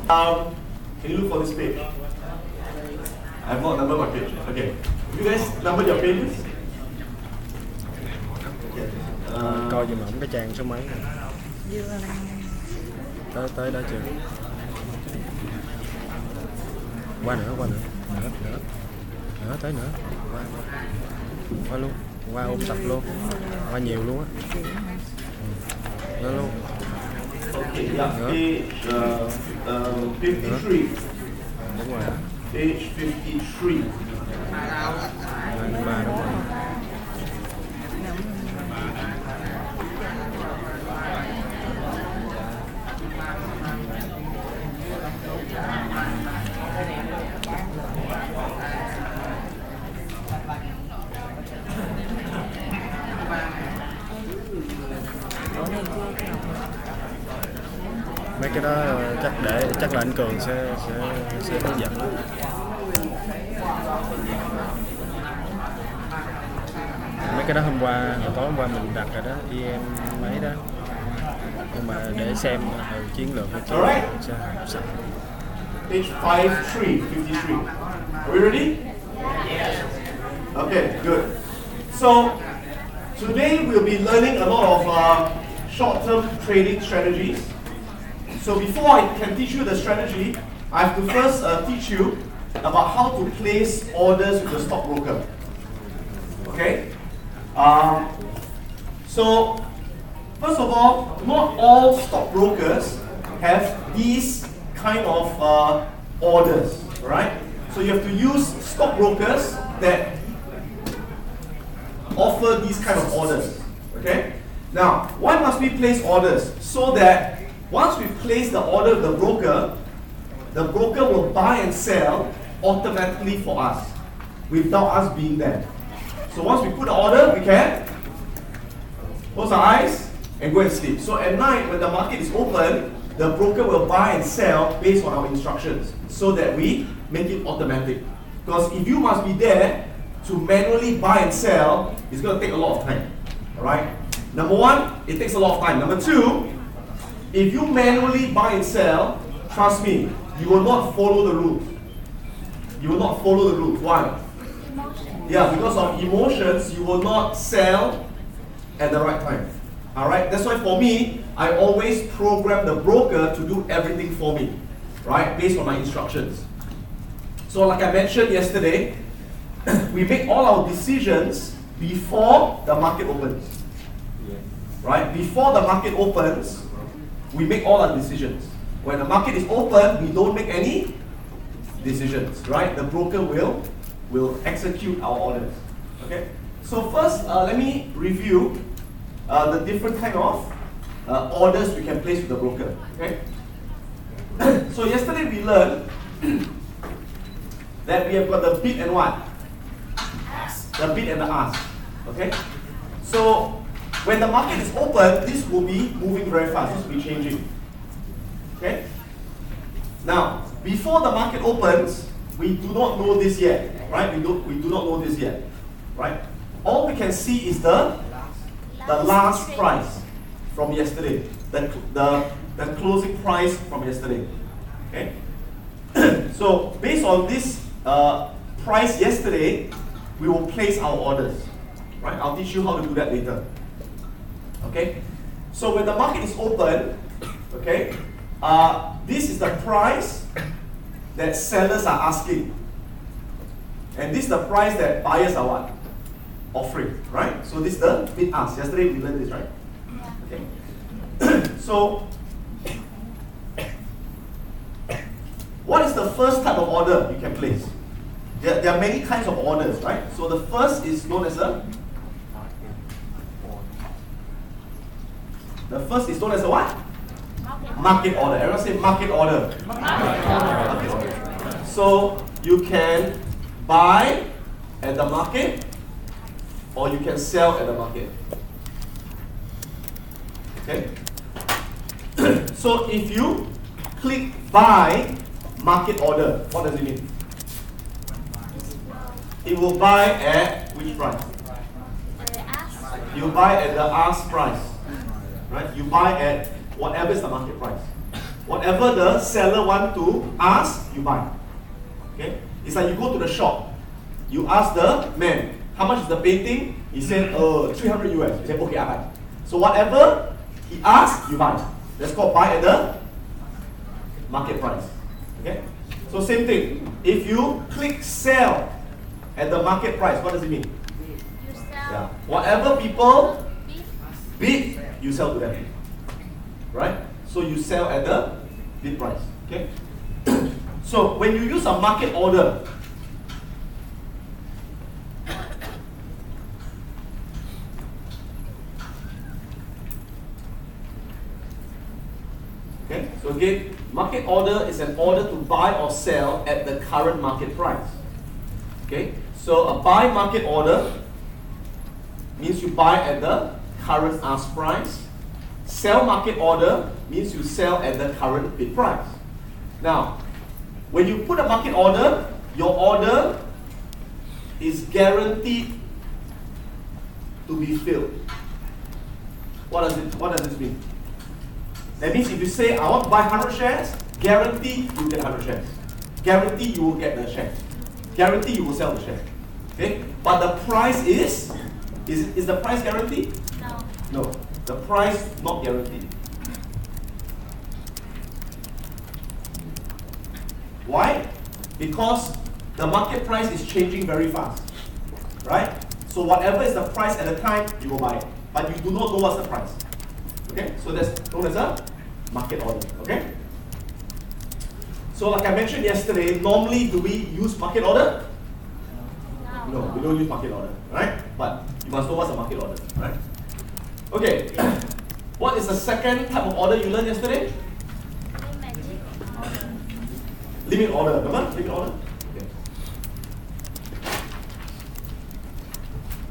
Can you look for this page? I have not numbered my page. Okay. You guys number your pages? Coi giùm ổng cái trang số mấy. Tới đó chưa? Qua nữa. Nữa tới nữa. Qua luôn. Qua ôm sạch luôn. Qua nhiều luôn á. Đó luôn. Okay, yeah, page 53. Đúng rồi. Page 53. 23 đúng rồi. Mấy cái đó chắc là anh Cường sẽ hướng dẫn. Mấy cái đó hồi tối hôm qua mình đặt rồi đó, em mấy đó. Nhưng mà để xem chiến lược của chúng sẽ sẵn. Page 53. Are we ready? Yes. Okay, good. So today we'll be learning a lot of short-term trading strategies. So before I can teach you the strategy, I have to first teach you about how to place orders with the stockbroker. Okay? So first of all, not all stockbrokers have these kind of orders, right? So you have to use stockbrokers that offer these kind of orders. Okay? Now, why must we place orders? So that once we place the order with the broker will buy and sell automatically for us without us being there. So once we put the order, we can close our eyes and go and sleep. So at night, when the market is open, the broker will buy and sell based on our instructions so that we make it automatic. Because if you must be there to manually buy and sell, it's going to take a lot of time. Alright? Number one, it takes a lot of time. Number two, if you manually buy and sell, trust me, you will not follow the rules. You will not follow the rules. Why? Yeah, because of emotions, you will not sell at the right time. Alright? That's why for me, I always program the broker to do everything for me. Right? Based on my instructions. So like I mentioned yesterday, we make all our decisions before the market opens. Right? Before the market opens, we make all our decisions. When the market is open, we don't make any decisions, right? The broker will execute our orders. Okay. So first, let me review the different kind of orders we can place with the broker. Okay. So yesterday we learned that we have got the bid and what? The bid and the ask. Okay. So when the market is open, this will be moving very fast. This will be changing. Okay? Now, before the market opens, we do not know this yet. Right? We do not know this yet. Right? All we can see is the last price from yesterday. The closing price from yesterday. Okay? So based on this price yesterday, we will place our orders. Right? I'll teach you how to do that later. Okay, so when the market is open, okay, this is the price that sellers are asking, and this is the price that buyers are what? Offering, right? So this is the bid ask. Yesterday we learned this, right? Okay. So, what is the first type of order you can place? There are many kinds of orders, right? So the first is known as a what? Market order. Everyone say market order. Market order. So you can buy at the market or you can sell at the market. Okay? So if you click buy market order, what does it mean? It will buy at which price? You buy at the ask price. Right? You buy at whatever is the market price. Whatever the seller want to ask, you buy. Okay? It's like you go to the shop. You ask the man, how much is the painting? He said, 300 US. You say, okay, I buy. So whatever he asks, you buy. That's called buy at the market price. Okay? So same thing. If you click sell at the market price, what does it mean? You sell. Yeah. Whatever people bid, you sell to them. Right? So you sell at the bid price. Okay? So when you use a market order, okay, so again, market order is an order to buy or sell at the current market price. Okay, so a buy market order means you buy at the current ask price. Sell market order means you sell at the current bid price. Now, when you put a market order, your order is guaranteed to be filled. What does this mean? That means if you say, I want to buy 100 shares, guarantee you will get 100 shares. Guarantee you will get the share. Guarantee you will sell the share. Okay? But the price is the price guaranteed? No. No. The price not guaranteed. Why? Because the market price is changing very fast. Right? So whatever is the price at the time, you will buy it. But you do not know what's the price. Okay? So that's known as a market order. Okay? So like I mentioned yesterday, normally do we use market order? No, we don't use market order. Right? But you must know what's a market order. Right? Okay. What is the second type of order you learned yesterday? Limit order. Remember? Limit order? Okay.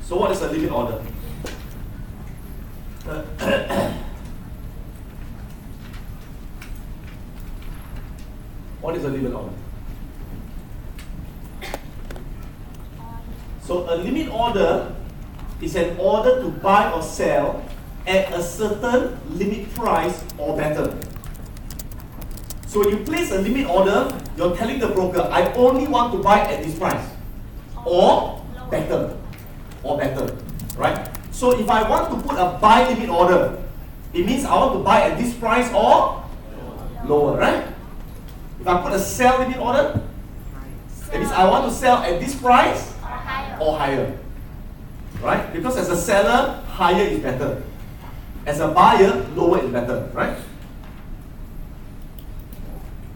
So what is a limit order? What is a limit order? So a limit order is an order to buy or sell at a certain limit price or better. So when you place a limit order, you're telling the broker, I only want to buy at this price or better. Or better. Right? So if I want to put a buy limit order, it means I want to buy at this price or lower, right? If I put a sell limit order, it means I want to sell at this price or higher. Right? Because as a seller, higher is better. As a buyer, lower is better. Right?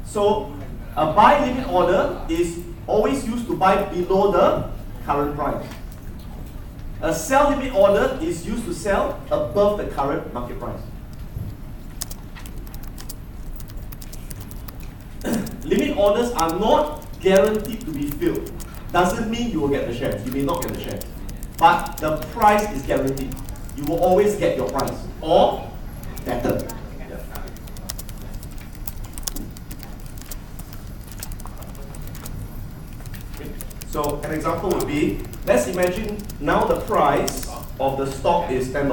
So a buy limit order is always used to buy below the current price. A sell limit order is used to sell above the current market price. Limit orders are not guaranteed to be filled. Doesn't mean you will get the shares. You may not get the shares. But the price is guaranteed. You will always get your price or better. So an example would be, let's imagine now the price of the stock is $10.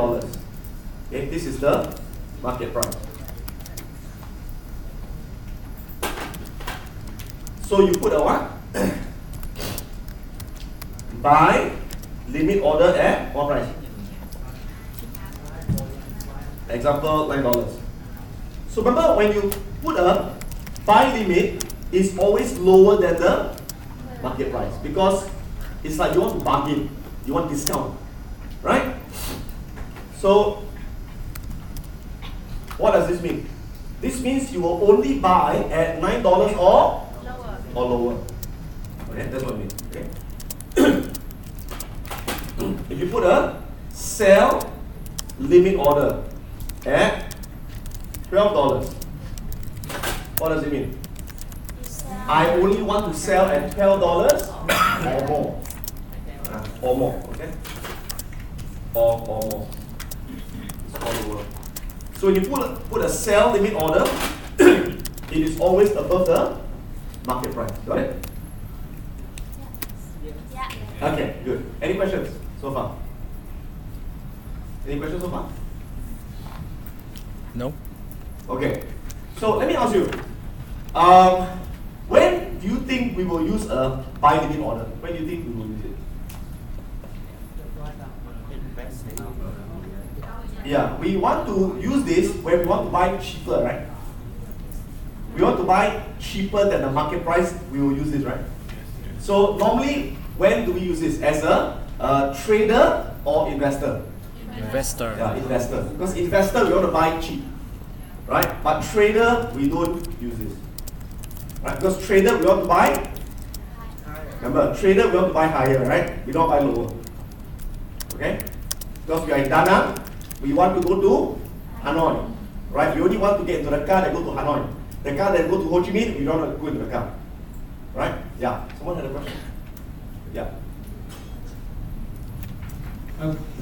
Okay, this is the market price. So you put a what? Buy limit order at what price? Example, $9. So remember, when you put a buy limit, it's always lower than the market price, because it's like you want to bargain, you want discount, right? So what does this mean? This means you will only buy at $9 or lower. Okay, that's what it means. Okay. If you put a sell limit order at $12, what does it mean? I only want to sell at $12 or more. Or more, okay? Or more. It's all over. So when you put a sell limit order, it is always above the market price. Got it? Yeah. Okay, good. Any questions so far? Any questions so far? No. Okay. So let me ask you, when do you think we will use a buy limit order? When do you think we will use it? Yeah, we want to use this when we want to buy cheaper, right? We want to buy cheaper than the market price, we will use this, right? So normally, when do we use this? As a trader or investor? Investor. Yeah, investor. Because investor, we want to buy cheap, right? But trader, we don't use this. Right? Because trader, we want to buy, remember, trader, we want to buy higher, right? We don't buy lower. Okay? Because we are in Da Nang, we want to go to Hanoi, right? We only want to get into the car that go to Hanoi. The car that go to Ho Chi Minh, we don't want to go into the car. Right? Yeah. Someone had a question? Yeah.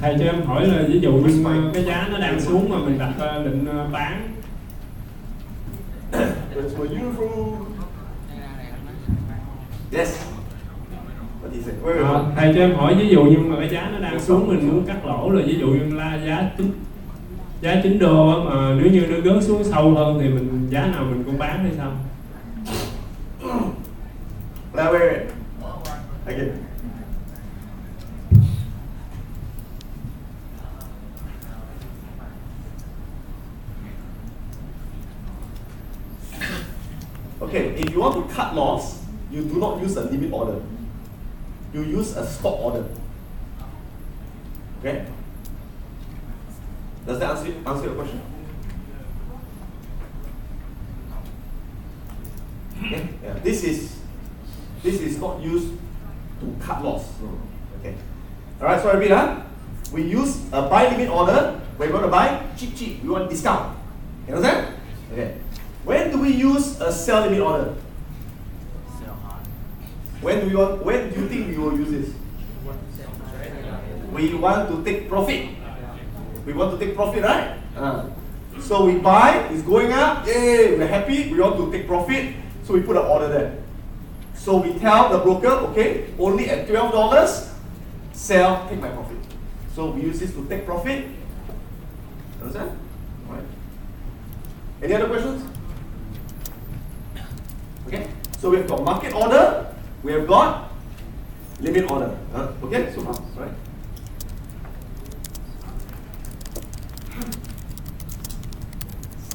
Thầy cho em hỏi là ví dụ như cái giá nó đang xuống mà mình đặt định bán. Yes. What did you say? Thầy cho em hỏi ví dụ như mà cái giá nó đang xuống mình muốn cắt lỗ, là ví dụ như là giá 9 đô mà nếu như nó rớt xuống sâu hơn thì mình giá nào mình cũng bán hay sao? Wait. Again. Okay, if you want to cut loss, you do not use a limit order. You use a stop order. Okay? Does that answer your question? Okay? Yeah. This is not used to cut loss. Okay. Alright, so I repeat, we use a buy limit order when we want to buy cheap. We want discount. You understand? Okay. When do we use a sell limit order? When do you think we will use this? We want to take profit. We want to take profit, right? So we buy, it's going up, yay, we're happy, we want to take profit, so we put an order there. So we tell the broker, okay, only at $12, sell, take my profit. So we use this to take profit. Understand? All right. Any other questions? Okay, so we've got market order, we have got limit order. Okay, so far, right?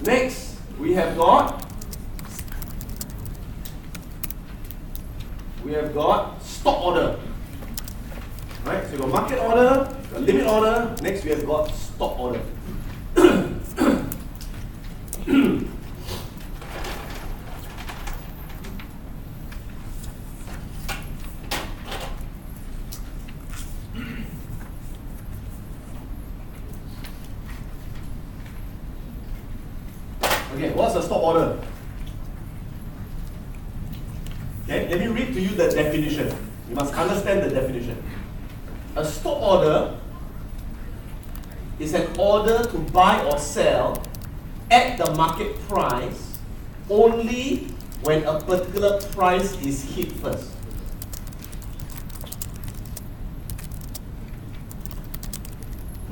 Next, we have got stop order. Right? So we got market order, limit order. Next, we have got stop order. Okay, what's a stop order? Okay, let me read to you the definition. You must understand the definition. A stop order is an order to buy or sell at the market price only when a particular price is hit first.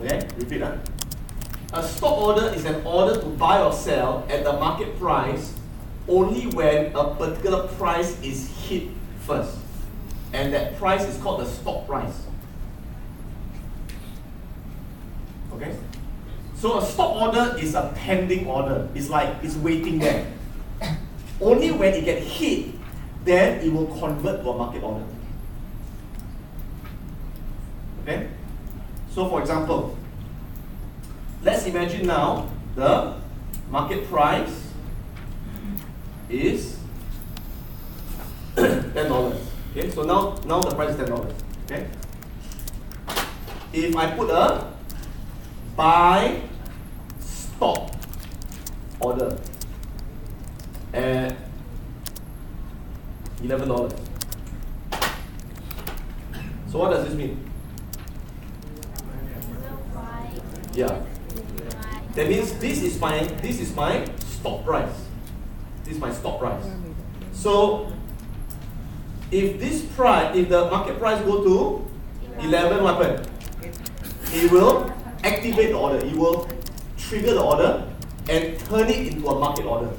Okay, repeat that. A stop order is an order to buy or sell at the market price only when a particular price is hit first. And that price is called the stop price. Okay? So a stop order is a pending order. It's like it's waiting there. Only when it gets hit, then it will convert to a market order. Okay? So for example, let's imagine now the market price is $10. Okay, so now the price is $10. Okay? If I put a buy stop order at $11. So what does this mean? Yeah. That means this is my stop price. This is my stop price. So if the market price go to 11, what happens? It will activate the order. It will trigger the order and turn it into a market order.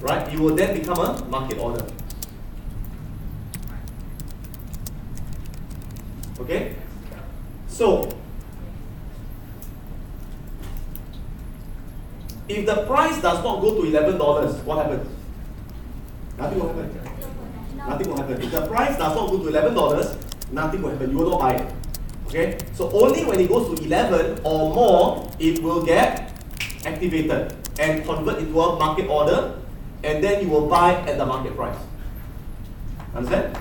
right? It will then become a market order. Okay? So, if the price does not go to $11, what happens? Nothing will happen. Nothing will happen. If the price does not go to $11, nothing will happen. You will not buy it. Okay? So only when it goes to 11 or more, it will get activated and convert into a market order, and then you will buy at the market price. Understand?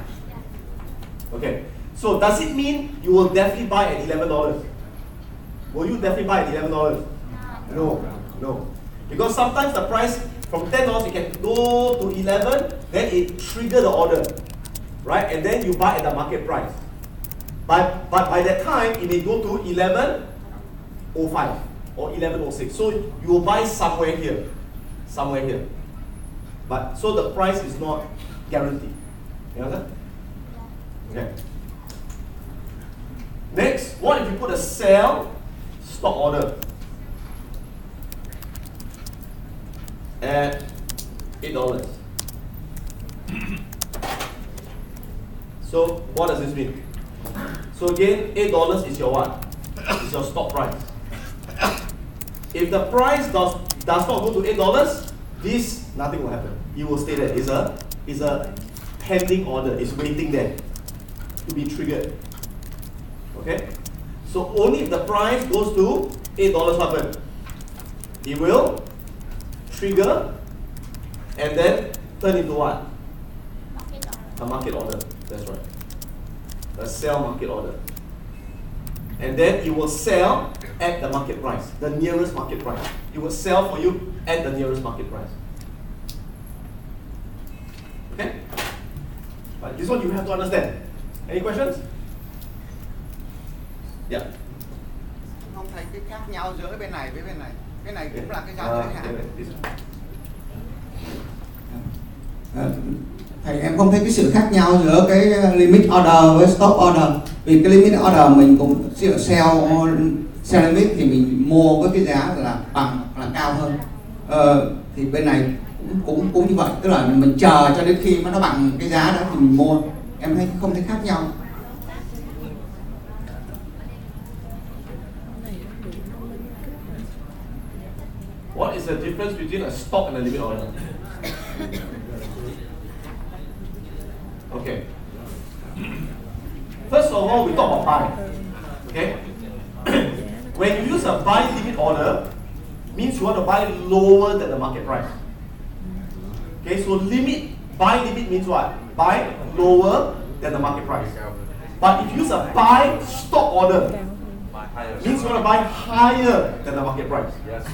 Okay. So does it mean you will definitely buy at $11? Will you definitely buy at $11? No. No. Because sometimes the price from $10 you can go to 11, then it trigger the order, right? And then you buy at the market price. But by that time, it may go to 11.05 or 11.06. So you will buy somewhere here. But so the price is not guaranteed. You understand? Okay. Next, what if you put a sell stop order at $8? So what does this mean? So again, $8 is your what? Is your stop price. If the price does not go to $8, this nothing will happen. It will stay there. It's a pending order. It's waiting there to be triggered. Okay? So only if the price goes to $8, what happens? It will trigger and then turn into what? A market order. That's right. A sell market order. And then it will sell at the market price, the nearest market price. It will sell for you at the nearest market price. Okay? But this one you have to understand. Any questions? Yeah. Không thấy cái khác nhau giữa bên này với bên này. Cái này cũng là cái giá giới hạn. Thầy, em không thấy cái sự khác nhau giữa cái limit order với stop order. Vì cái limit order mình cũng sell limit thì mình mua với cái giá là bằng là cao hơn. Thì bên này cũng như vậy, tức là mình chờ cho đến khi mà nó bằng cái giá đó thì mình mua. Em thấy không thấy khác nhau. What is the difference between a stop and a limit order? Okay. First of all, we talk about buy. Okay. When you use a buy limit order, means you want to buy lower than the market price. Okay, so buy limit means what? Buy lower than the market price. But if you use a buy stop order, means you want to buy higher than the market price. Yes.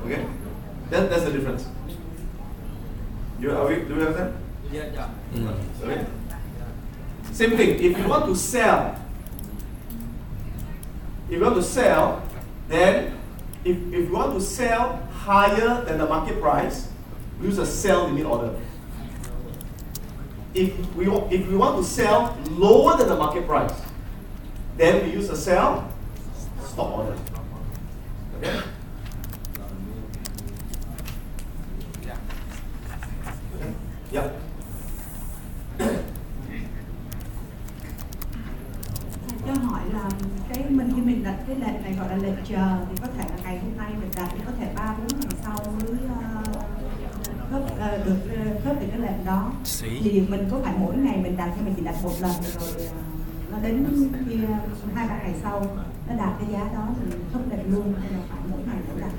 Okay, that's the difference. Do you understand? Yeah. Okay. Same thing. If you want to sell, then if you want to sell higher than the market price, use a sell limit order. If we want to sell lower than the market price, then we use a sell stop order. Okay. Yeah. Cho hỏi là khi mình đặt cái lệnh này gọi là lệnh chờ thì có thể là ngày hôm nay mình đặt thì có thể 3-4 ngày sau mới được khớp được cái lệnh đó. Thì mình có phải mỗi ngày mình đặt hay mình chỉ đặt một lần rồi nó đến khi 2-3 ngày sau nó đạt cái giá đó mình khớp lệnh luôn, hay là phải mỗi ngày cũng đặt?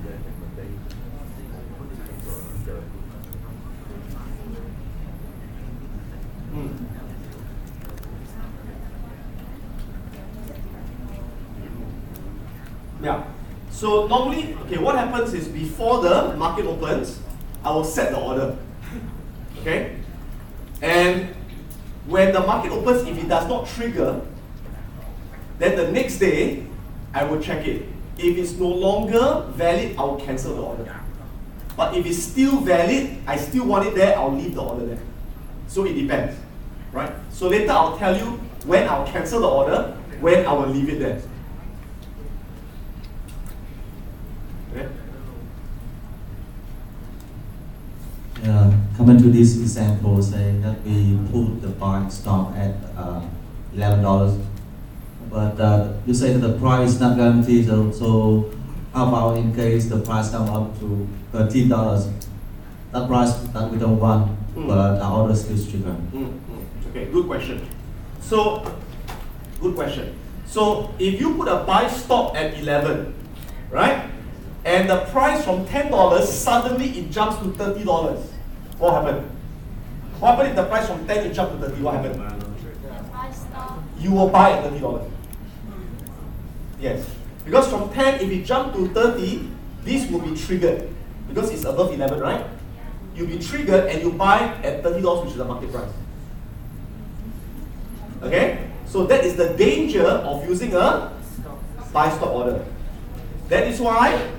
Yeah. So normally, okay, what happens is before the market opens, I will set the order. Okay? And when the market opens, if it does not trigger, then the next day, I will check it. If it's no longer valid, I will cancel the order. But if it's still valid, I still want it there, I'll leave the order there. So it depends, right? So later I'll tell you when I'll cancel the order, when I will leave it there. Okay? comment to this example saying that we put the buy stop at $11, but you say that the price is not guaranteed. So how about in case the price come up to $13? That price that we don't want, but our order still trigger. Okay, good question. So, good question. So if you put a buy stop at 11, right? And the price from $10 suddenly it jumps to $30. What happened? What happened if the price from 10 it jumped to 30? What happened? You will buy at $30. Yes. Because from 10, if it jumped to 30, this will be triggered. Because it's above 11, right? You'll be triggered and you buy at $30, which is the market price. Okay? So that is the danger of using a buy stop order. That is why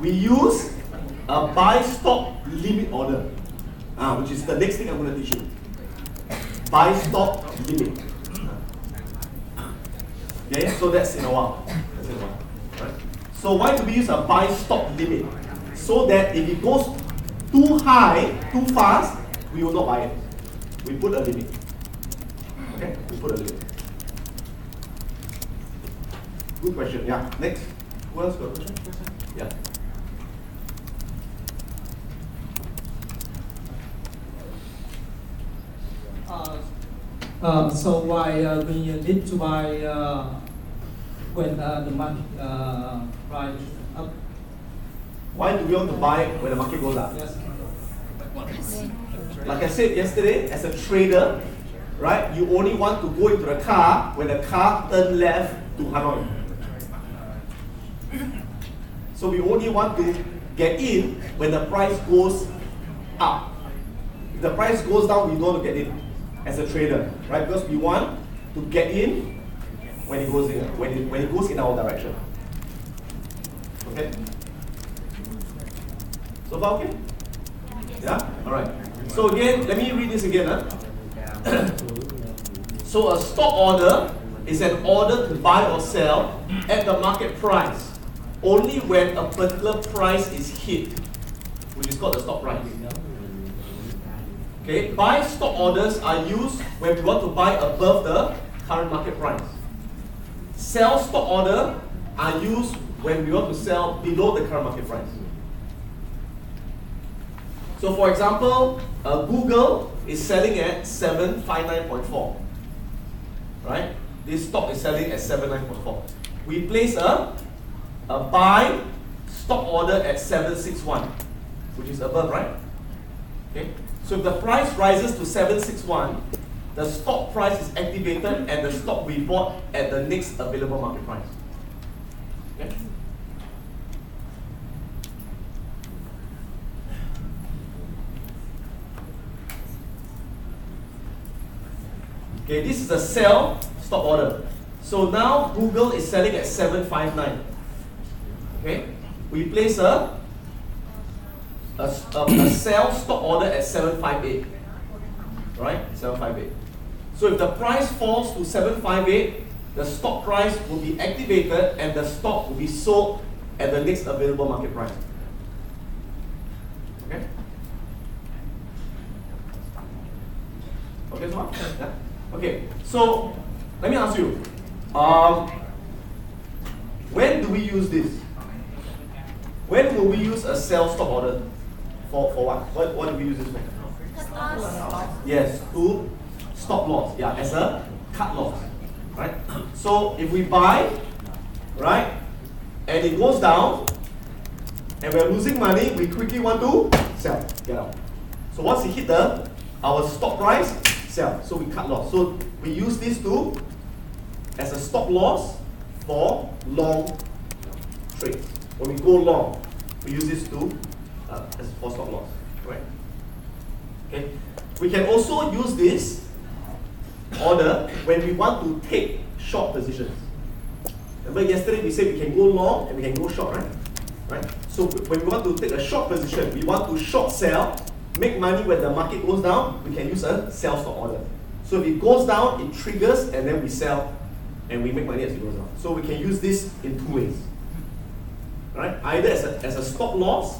we use a buy stop limit order, which is the next thing I'm going to teach you. Buy stop limit. Okay, so that's in a while. Right? So why do we use a buy stop limit? So that if it goes too high, too fast, we will not buy it. We put a limit. Okay, we put a limit. Good question. Yeah. Next. Who else got a question? Yeah. So why we need to buy when the market price up? Why do we want to buy when the market goes up? Yes. Like I said yesterday, as a trader, right, you only want to go into the car when the car turns left to Hanoi. So we only want to get in when the price goes up. If the price goes down, we don't want to get in as a trader, right? Because we want to get in when it goes in, when it goes in our direction. Okay? So far okay? Yeah? Alright. So again, let me read this again. So a stop order is an order to buy or sell at the market price only when a particular price is hit, which is called the stop price. Okay, buy stop orders are used when we want to buy above the current market price. Sell stop order are used when we want to sell below the current market price. So for example, Google is selling at 759.4, right? This stock is selling at 79.4. We place a buy stop order at 761, which is above, right? Okay. So if the price rises to 761, the stop price is activated and the stock we bought at the next available market price. Okay. Okay, this is a sell stop order. So now Google is selling at 759. Okay, we place a sell stop order at 758. Right, 758. So if the price falls to 758, the stop price will be activated and the stock will be sold at the next available market price. Okay. Okay, so yeah. Okay, so let me ask you, when do we use this? When will we use a sell stop order? For what? What do we use this for? Yes, to stop loss. Yeah, as a cut loss. Right? So if we buy, right, and it goes down, and we're losing money, we quickly want to sell, get out. So once it hit our stop price, sell. So we cut loss. So we use this as a stop loss for long trades. When we go long, we use this as for stop loss, right? Okay. We can also use this order when we want to take short positions. Remember yesterday we said we can go long and we can go short, right? Right. So when we want to take a short position, we want to short sell, make money when the market goes down. We can use a sell stop order. So if it goes down, it triggers, and then we sell, and we make money as it goes down. So we can use this in two ways. Right? Either as a stop loss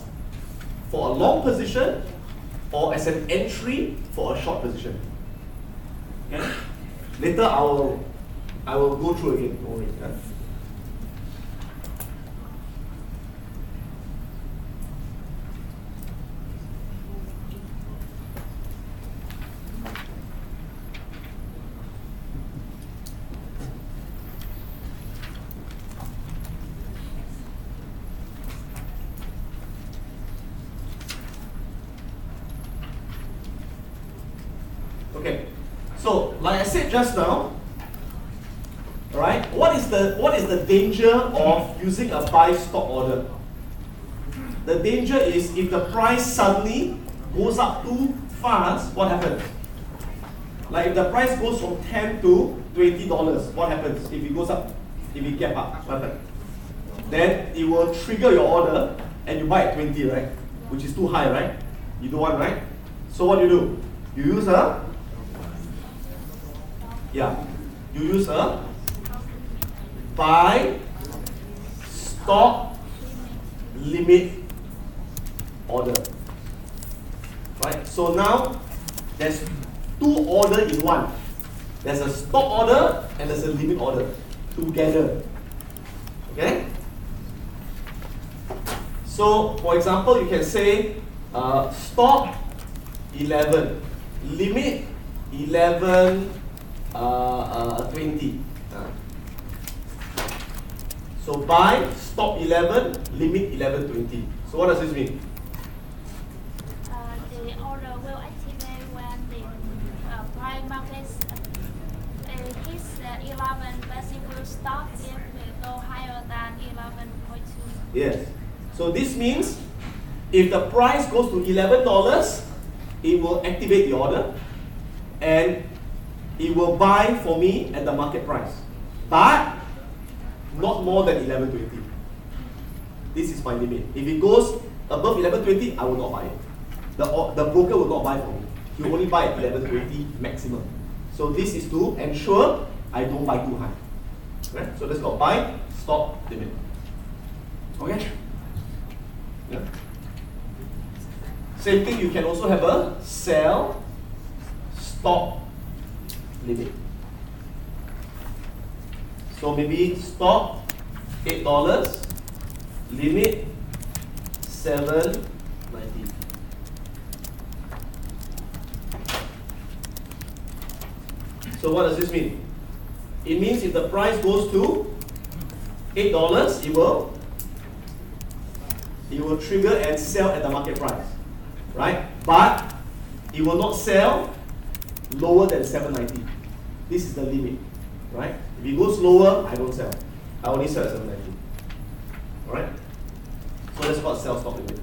for a long position, or as an entry for a short position. Okay? Later I will go through again. Don't worry. Yeah? Okay, so like I said just now, alright, what is the danger of using a buy stop order? The danger is if the price suddenly goes up too fast, what happens? Like if the price goes from $10 to $20, what happens? If it goes up, if it gap up, what happens? Then it will trigger your order and you buy at 20, right? Which is too high, right? You don't want, right? So what do? You use a buy stop limit order. Right? So now there's two orders in one. There's a stop order and there's a limit order together. Okay? So for example, you can say stop 11, limit 11 20. So buy stop 11, limit 11.20. So what does this mean? The order will activate when the price market hits 11, but it will stop if it go higher than 11.2. Yes. So this means if the price goes to $11, it will activate the order and it will buy for me at the market price, but not more than 11.20. This is my limit. If it goes above 11.20, I will not buy it. The broker will not buy for me. He will only buy at 11.20 maximum. So this is to ensure I don't buy too high. Right? So that's called buy stop limit. Okay? Yeah. Same thing, you can also have a sell stop limit. So maybe stop $8, limit $7.90. So what does this mean? It means if the price goes to $8, it will trigger and sell at the market price, right? But it will not sell lower than $7.90. This is the limit, right? If it goes lower, I don't sell. I only sell at $7.90. All right? So that's called sell stop limit.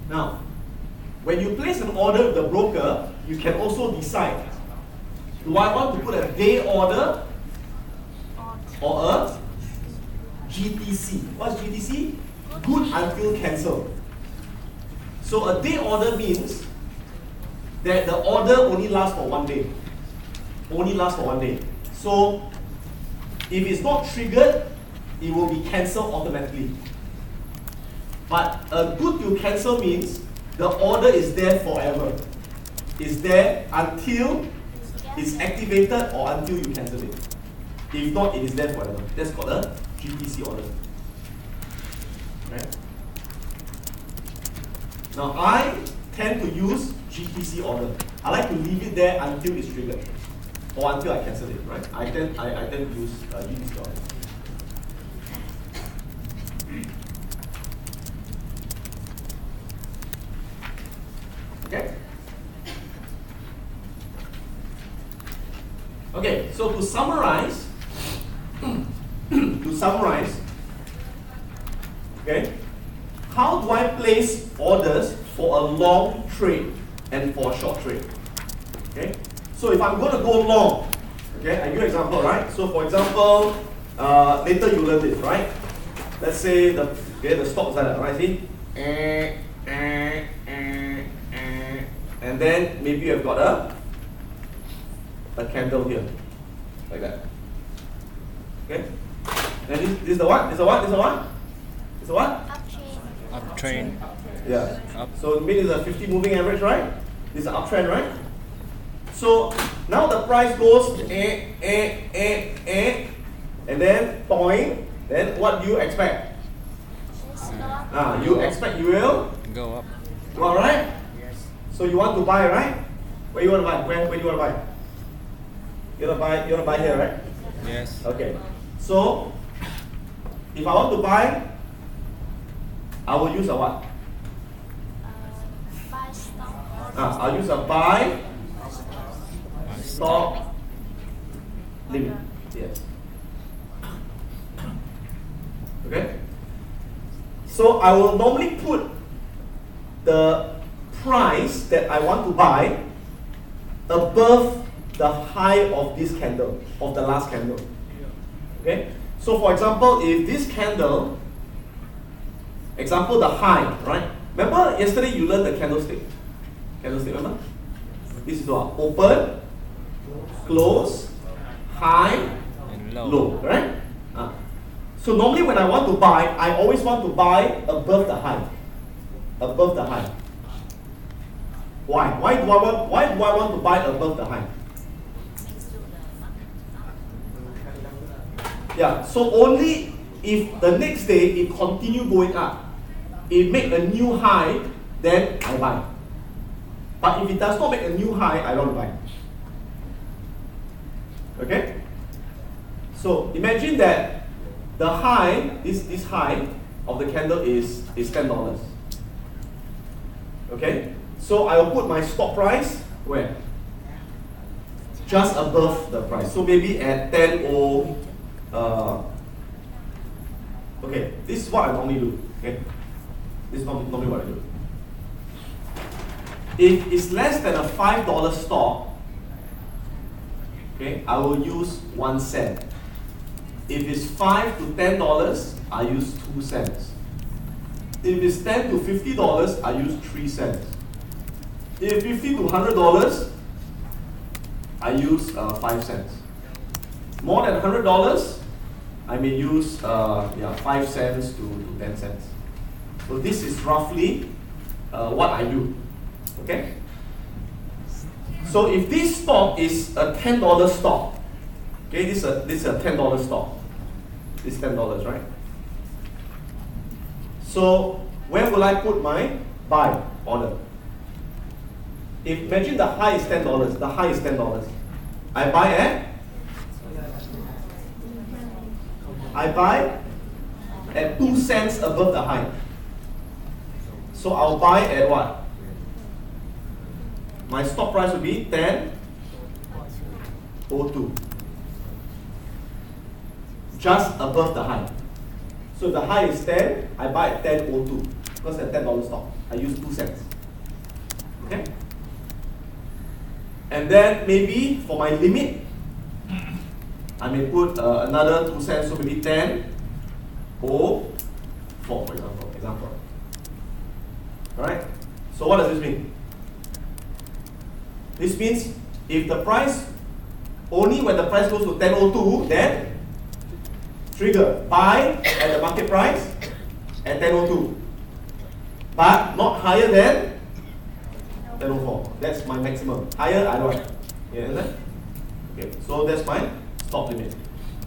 Now, when you place an order with the broker, you can also decide, do I want to put a day order or a GTC? What's GTC? Good until cancel. So a day order means that the order only lasts for 1 day. Only lasts for 1 day. So if it's not triggered, it will be cancelled automatically. But a good till cancel means the order is there forever. It's there until it's activated or until you cancel it. If not, it is there forever. That's called a GTC order. Right? Now I tend to use GTC order. I like to leave it there until it's triggered or until I cancel it. Right? I tend to use GTC order. Okay. Okay. So to summarize, okay, how do I place orders for a long trade and for a short trade? Okay. So if I'm going to go long, okay, I give you an example, right? So for example, later you learn this, right? Let's say the stocks like that, right? See? And then maybe you've got a candle here. like that. Okay? And this is the what? This is the what? This is the what? This is the what? Uptrend. Yeah. Up. So mean is a 50 moving average, right? This is an uptrend, right? So now the price goes and then point. Then what do you expect? You expect you will Go up. go up, right? So you want to buy, right? Where you want to buy? Where do you want to buy? You want to buy? You want to buy here, right? Yes. Okay. So if I want to buy, I will use a what? Buy stock. I'll use a buy stop limit. Yes. Okay. So I will normally put the price that I want to buy above the high of this candle, of the last candle. Okay. So for example, if this candle, example the high, right? Remember yesterday you learned the candlestick. Candlestick, remember? This is what? Open, close, high, And low. low, right? So normally when I want to buy, I always want to buy above the high. Above the high. Why? Why do I want to buy above the high? Yeah, so only if the next day it continue going up, it make a new high, then I buy. But if it does not make a new high, I don't buy. Okay? So imagine that the high, this high of the candle is $10. Okay? So I will put my stop price where? Just above the price. So maybe at 10.0. Okay, this is what I normally do. Okay? This is normally what I do. If it's less than a $5 stop, okay, I will use 1 cent. If it's $5 to $10, I use 2 cents. If it's $10 to $50, I use 3 cents. If $50 to $100, I use 5 cents. More than $100, I may use 5 cents to 10 cents. So this is roughly what I do. Okay? So if this stock is a $10 stock, okay, this is a $10 stock. This is $10, right? So where will I put my buy order? If imagine the high is $10, the high is $10. I buy at 2 cents above the high. So I'll buy at what? My stop price will be 10.02. Just above the high. So if the high is 10, I buy at 10.02 because it's a $10 stock. I use 2 cents. Okay? And then maybe for my limit, I may put another 2 cents, so maybe 10.04 for example. Alright? So what does this mean? This means if the price, only when the price goes to 10.02, then trigger, buy at the market price at 10.02. But not higher than 10.04. That's my maximum. Higher, I don't. You understand? Okay, so that's my stop limit.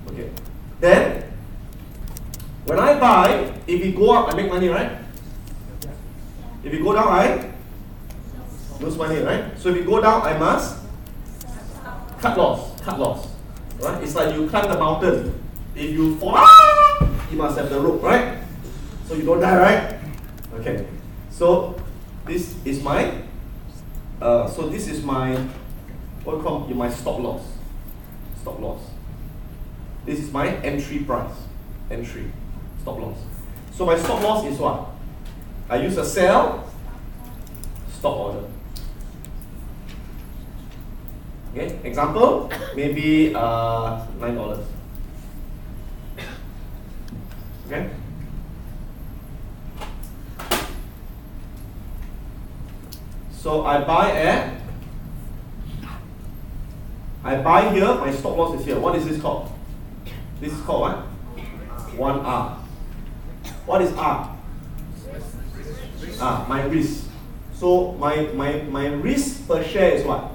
Okay. Then, when I buy, if it go up, I make money, right? If it go down, I lose money, right? So if it go down, I must cut loss. Right? It's like you climb the mountain. If you fall, you must have the rope, right? So you don't die, right? Okay. So this is my what do you call it? My stop loss. Stop loss. This is my entry price. Entry. Stop loss. So my stop loss is what? I use a sell stop order. Okay, example, maybe $9. Okay. So I buy at I buy here, my stop loss is here. What is this called? This is called what? 1R. What is R? My risk. So my risk per share is what?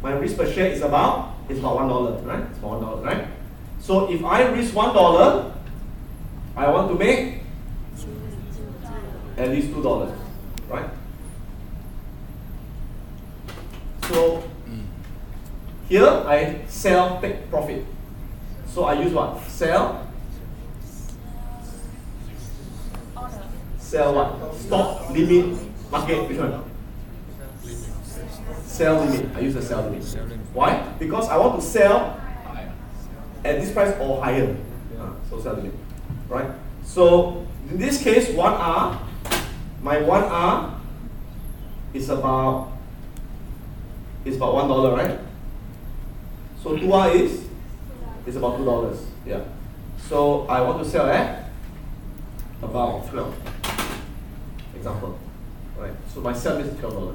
My risk per share is about $1, right? It's about $1, right? So if I risk $1, I want to make at least $2, right? So here I sell, take profit. So I use what? Sell. Sell what? Stop, limit, market, which one? Sell limit. I use the sell limit. Why? Because I want to sell at this price or higher. So sell limit. Right? So in this case, 1R, my 1R is about $1, right? So 2R is about $2. Yeah. So I want to sell at about 12. Example. Right. So my sell is $12.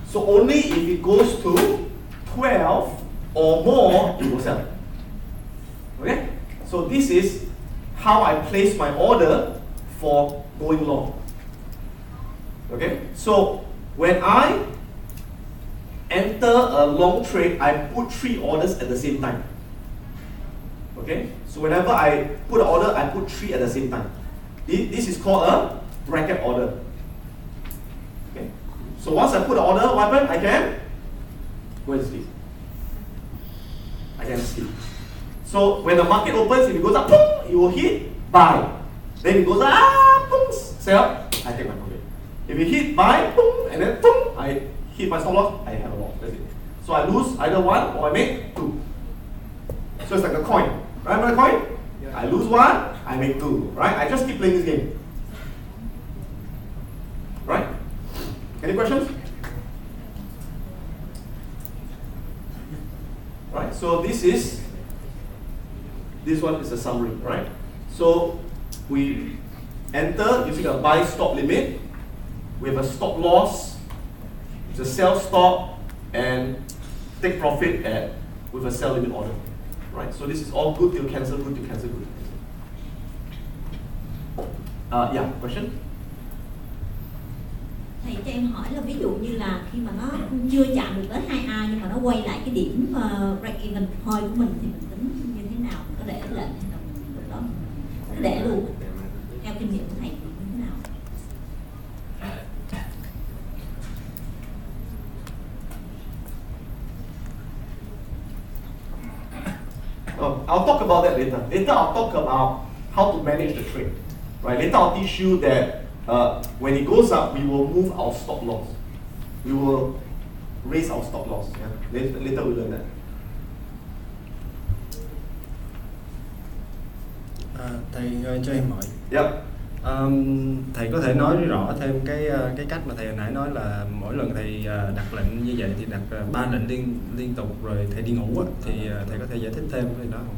So only if it goes to 12 or more, it will sell. Okay? So this is how I place my order for going long. Okay? So when I enter a long trade, I put 3 orders at the same time. Okay? So whenever I put an order, I put 3 at the same time. This is called a bracket order. Okay? So once I put an order, what happens? I can go and sleep. I can sleep. So when the market opens, if it goes up, boom, it will hit buy. Then it goes up, boom, sell, I take my profit. If it hit buy, boom, and then boom, I hit my stop loss, I have a loss. That's it. So I lose either 1 or I make 2. So it's like a coin. Right, my coin? Yeah. I lose 1, I make 2. Right? I just keep playing this game. Right? Any questions? Right, so this one is a summary, right? So we enter using a buy stop limit. We have a stop loss, it's a sell stop, and take profit with a sell limit order. Right? So this is all good till cancel, good till cancel, good till cancel. Yeah, question? Thầy cho em hỏi là ví dụ như là khi mà nó chưa chạm được tới 2A nhưng mà nó quay lại cái điểm break even point của mình thì mình tính như thế nào? Có để lệnh hay là lúc đó có để luôn? Theo kinh nghiệm của thầy thì như thế nào? I'll talk about that later. Later I'll talk about how to manage the trade. Right? Later I'll teach you that when it goes up, we will move our stop loss. We will raise our stop loss. Yeah? Later we'll learn that. Thầy cho em hỏi. Yep. Thầy có thể nói rõ thêm cái cách mà thầy hồi nãy nói là mỗi lần thầy đặt lệnh như vậy thì đặt 3 lệnh liên tục rồi thầy đi ngủ á, thì thầy có thể giải thích thêm cái đó không?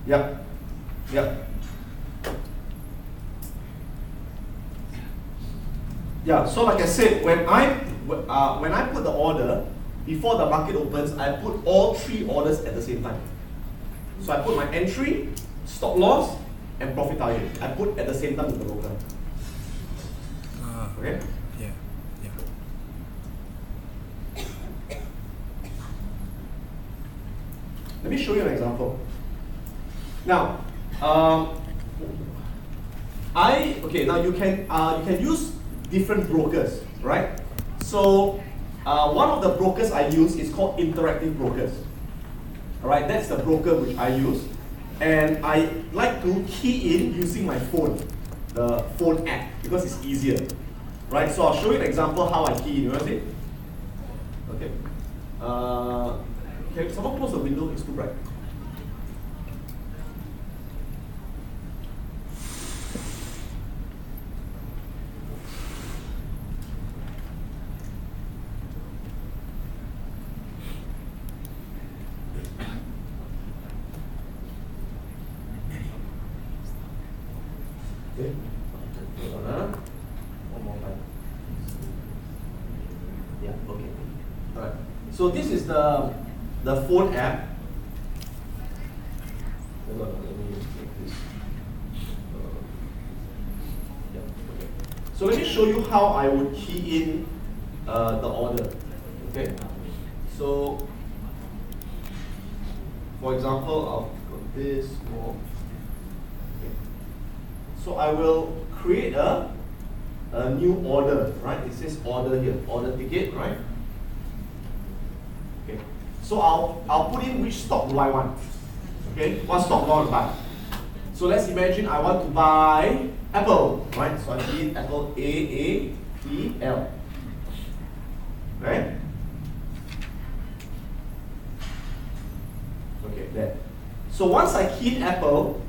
Yep. Yep. Yeah. So like I said, when I put the order before the market opens, I put all 3 orders at the same time. So I put my entry, stop loss, and profit target. I put at the same time with the broker. Okay. Yeah. Let me show you an example. Now, now you can use different brokers, right? So one of the brokers I use is called Interactive Brokers. All right, that's the broker which I use, and I like to key in using my phone, the phone app, because it's easier, right? So I'll show you an example how I key in. You want to see? Okay. Can someone close the window? It's too bright. Okay. Hold on. So this is the phone app. Hold on, let me make this. Yeah, okay. So let me show you how I would key in the order. Okay. So for example, I'll got this more. Okay. So I will create a new order, right? It says order here, order ticket, right? Okay. So I'll put in which stock do I want. Okay, what stock do I want to buy? So let's imagine I want to buy Apple, right? So I key in Apple AAPL. Right? Okay, there. So once I key in Apple,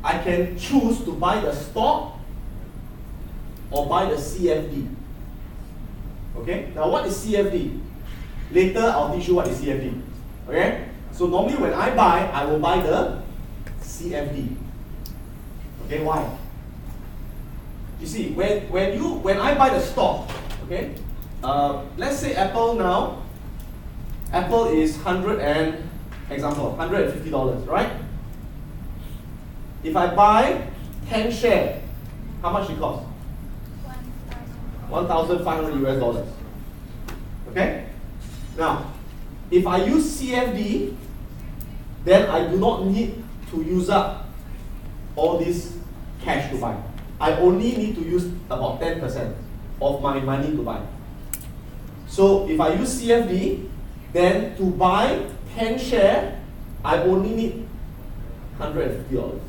I can choose to buy the stock or buy the CFD. Okay, now what is CFD? Later I'll teach you what is CFD. Okay, so normally when I buy, I will buy the CFD. Okay, why? You see, when I buy the stock, okay, let's say Apple now, Apple is $150, right? If I buy 10 shares, how much it costs? $1,500. Okay? Now, if I use CFD, then I do not need to use up all this cash to buy. I only need to use about 10% of my money to buy. So if I use CFD, then to buy 10 shares, I only need $150.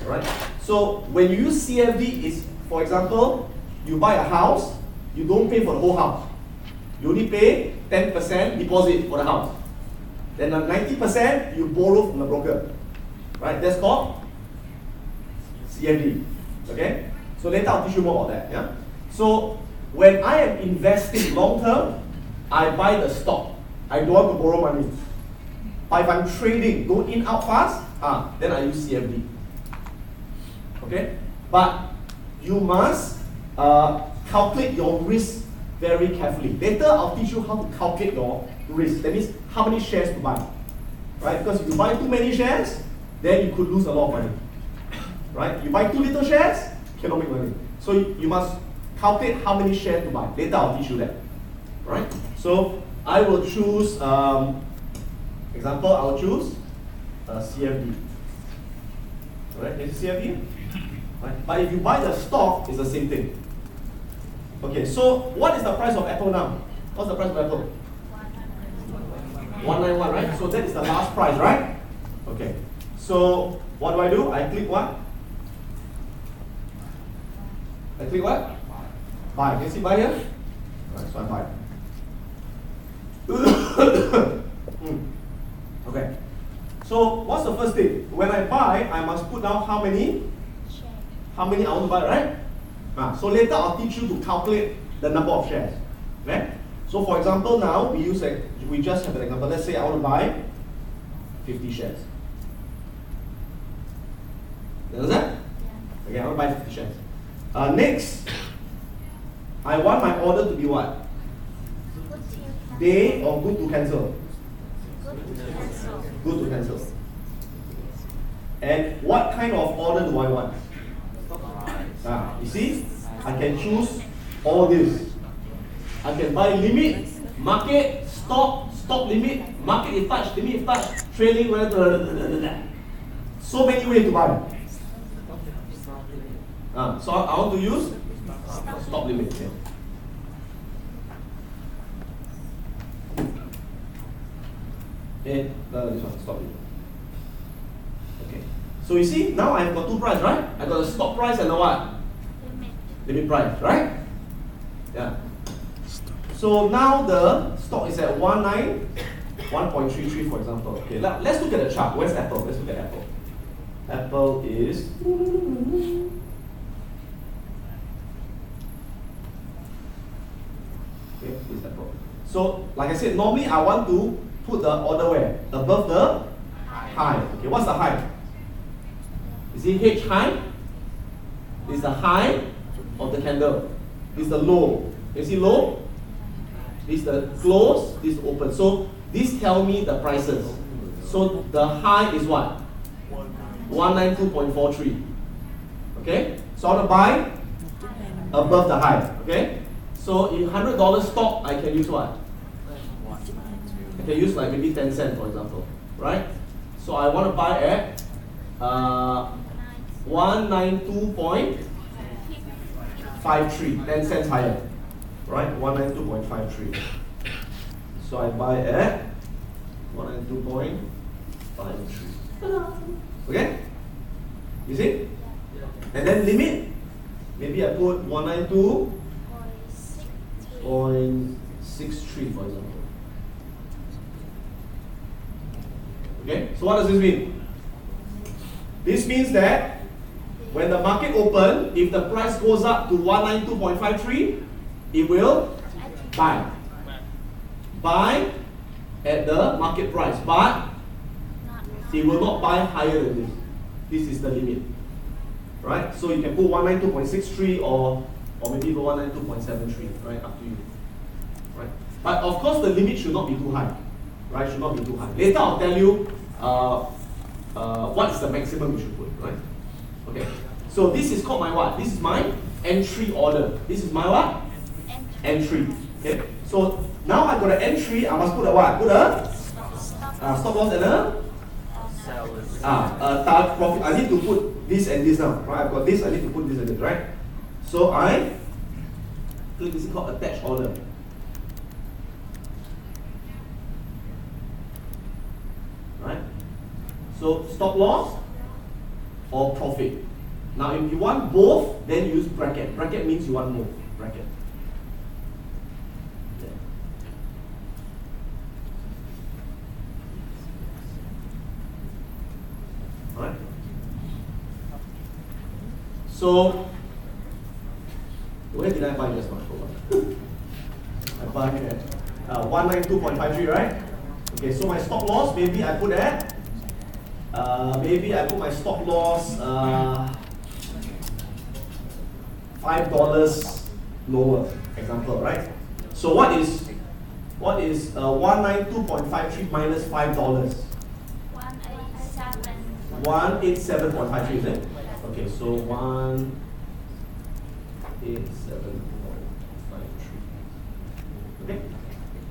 Alright? So when you use CFD, is for example, you buy a house, you don't pay for the whole house. You only pay 10% deposit for the house. Then the 90% you borrow from the broker. Right? That's called CFD. Okay? So later I'll teach you more about that. Yeah? So when I am investing long term, I buy the stock. I don't want to borrow money. But if I'm trading, go in out fast, then I use CFD. Okay? But you must calculate your risk very carefully. Later I'll teach you how to calculate your risk. That means how many shares to buy. Right? Because if you buy too many shares, then you could lose a lot of money. Right? You buy too little shares, cannot make money. So you must calculate how many shares to buy. Later I'll teach you that. Right? So I will choose, example, I'll choose CFD. Alright, is it CFD? Right? But if you buy the stock, it's the same thing. Okay, so what is the price of Apple now? What's the price of Apple? 191, right? So that is the last price, right? Okay. So what do? I click what? I click what? Buy. Can you see buy here? Right, so I buy. Okay. So what's the first thing? When I buy, I must put down how many? How many I want to buy, right? So later I'll teach you to calculate the number of shares. Okay? So for example, now we just have an example. Let's say I want to buy 50 shares. You understand? Okay, I want to buy 50 shares. Next, I want my order to be what? Day or good to cancel? Good to cancel. And what kind of order do I want? You see, I can choose all this. I can buy limit, market, stop limit, market if touch, limit if touch, trailing, so many ways to buy. So I want to use stop limit. Okay. This one, stop limit. Okay. So you see, now I've got two prices, right? I got a stop price and a what? Limit price, right? Yeah. So now the stock is at 1.33, for example. Okay, let's look at the chart. Where's Apple? Let's look at Apple. Apple is okay, this Apple. So like I said, normally I want to put the order where? Above the high. Okay, what's the high? Is it H high? This is the high of the candle. This is the low. You see low? This is the close, this is open. So this tell me the prices. So the high is what? 192.43. Okay? So I want to buy above the high. Okay? So if $100 stock, I can use what? I can use like maybe 10 cents, for example. Right? So I want to buy at 192.53, 10 cents higher. Right? 192.53. So I buy at 192.53. Okay? You see? And then limit, maybe I put 192.63, for example. Okay? So what does this mean? This means that when the market open, if the price goes up to 192.53, it will buy. Buy at the market price, but it will not buy higher than this. This is the limit. Right? So you can put 192.63 or maybe even 192.73, right? Up to you. Right? But of course the limit should not be too high. Right? Should not be too high. Later I'll tell you what is the maximum you should put, right? Okay. So this is called my what? This is my entry order. This is my what? Entry. Okay. So now I got an entry, I must put a what? Put a stop loss and a target profit. I need to put this and this now. Right? I've got this, I need to put this and this, right? So I click this is called attach order. Right? So stop loss or profit. Now if you want both, then use bracket. Bracket means you want both. Bracket. Alright. So where did I buy just now? I buy at 192.53, right? Okay, so my stop loss, maybe I put at my stop loss $5 lower, example, right? So what is 192.53 minus $5? 187.53, is it? Okay, so 187.53. Okay,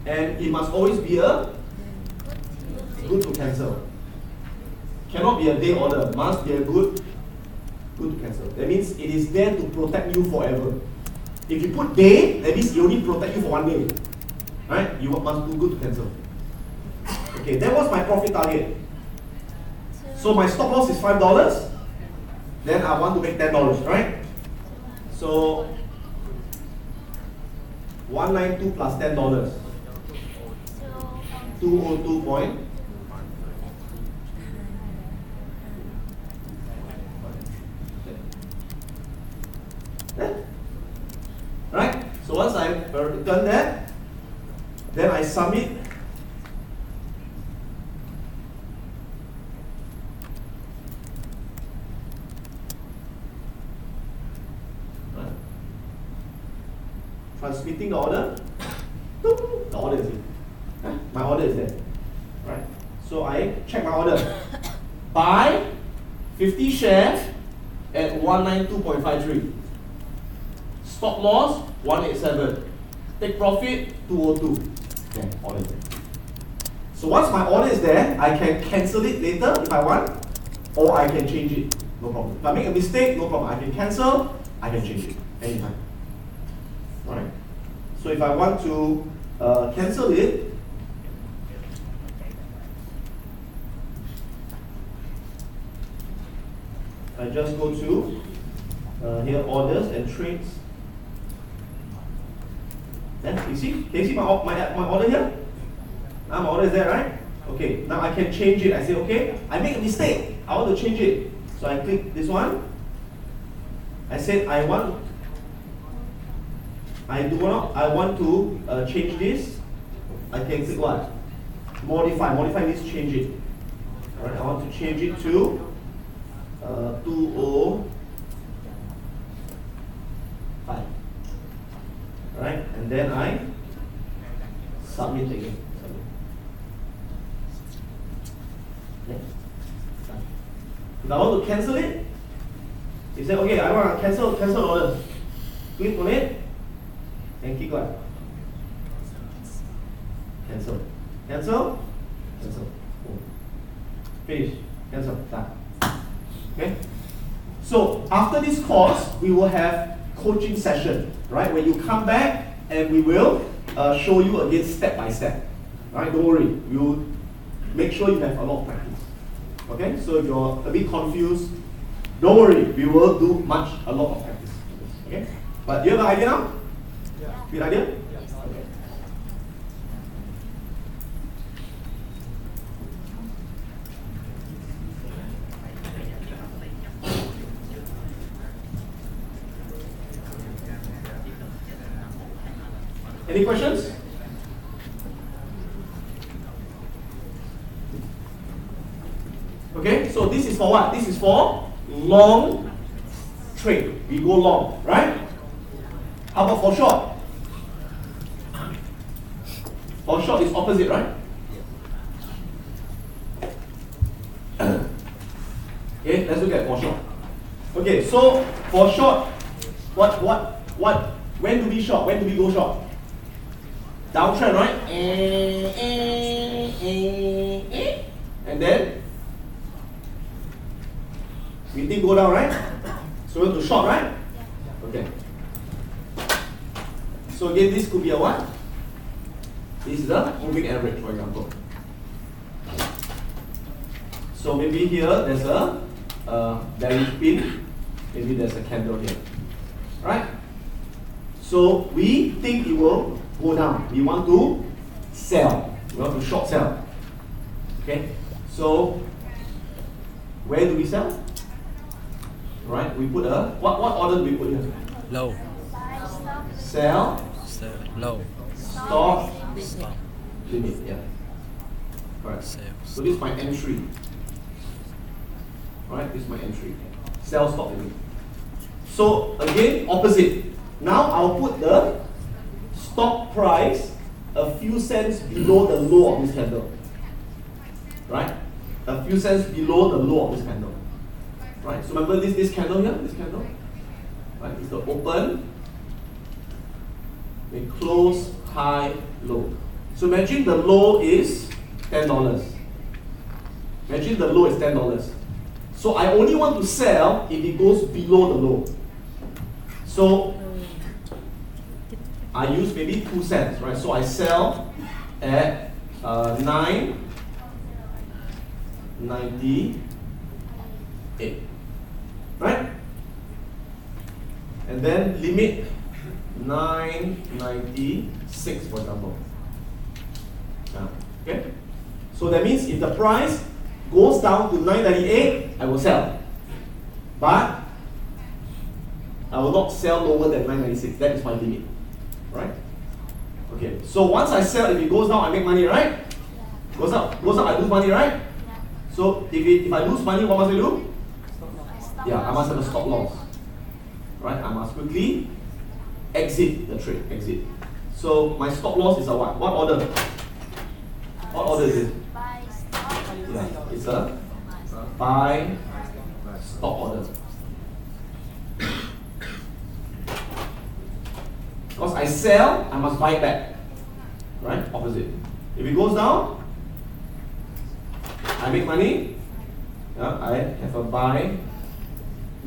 and it must always be a good to cancel. Cannot be a day order. Must be a good to cancel. That means it is there to protect you forever. If you put day, that means it only protect you for 1 day. Right? You must do good to cancel. Okay, that was my profit target. So my stop loss is $5. Then I want to make $10, right? So 192 plus $10. 202 point. Right? So once I return that, then I submit. Right. Transmitting the order. The order is here. My order is there. Right? So I check my order. Buy 50 shares at 192.53. Stop loss 187. Take profit 202. Okay, order is there. So once my order is there, I can cancel it later if I want, or I can change it. No problem. If I make a mistake, no problem. I can cancel, I can change it anytime. Alright. So if I want to cancel it, I just go to here orders and trades. Then you see? Can you see my order here? Now my order is there, right? Okay, now I can change it. I say, okay, I make a mistake. I want to change it. So I click this one. I said I want to change this. I can click what? Modify. Modify means change it. Alright, I want to change it to 205. Right? And then I Submit again. Submit. Okay. Done. If I want to cancel it, you say, okay, I want to cancel order. Click on it and click what? Cancel. Cancel. Cancel. Boom. Finish. Cancel. Done. Okay. So after this course, we will have coaching session, right? When you come back, and we will show you again step by step. Right? Don't worry. We will make sure you have a lot of practice. Okay. So if you're a bit confused, don't worry. We will do a lot of practice. Okay. But do you have an idea now? Yeah. Good idea? Yes. Okay. Any questions? Okay, so this is for what? This is for long trade. We go long, right? How about for short? For short is opposite, right? Okay, let's look at for short. Okay, so for short, when do we short? When do we go short? Downtrend, right? And then we think go down, right? So we have to short, right? Okay. So again, this could be a what? This is the moving average, for example. So maybe here there's a bearish pin. Maybe there's a candle here, right? So we think it will go down. We want to sell. We want to short sell. Okay. So where do we sell? Right. We put a what order do we put here? Low. Buy, stop, Sell. Sell. Low. Stop. Stop. Limit. Yeah. Alright. Sell. So this is my entry. Right. This is my entry. Sell, stop, limit. So again, opposite. Now I'll put the stop price a few cents below the low of this candle. Right? A few cents below the low of this candle. Right? So remember this candle here? This candle? Right? It's the open, we close, high, low. So imagine the low is $10. Imagine the low is $10. So I only want to sell if it goes below the low. So I use maybe 2 cents, right? So I sell at 9.98, right? And then limit 9.96, for example. Okay. So that means if the price goes down to 9.98, I will sell. But I will not sell lower than 9.96. That is my limit. Right? Okay. So once I sell, if it goes down, I make money, right? Goes up, I lose money, right? So if I lose money, what must I do? Yeah, I must have a stop loss. Right? I must quickly exit the trade. Exit. So my stop loss is a what? What order? What order is it? buy, stop. Yeah, it's a buy stop order. Because I sell, I must buy it back. Right? Opposite. If it goes down, I make money. Yeah, I have a buy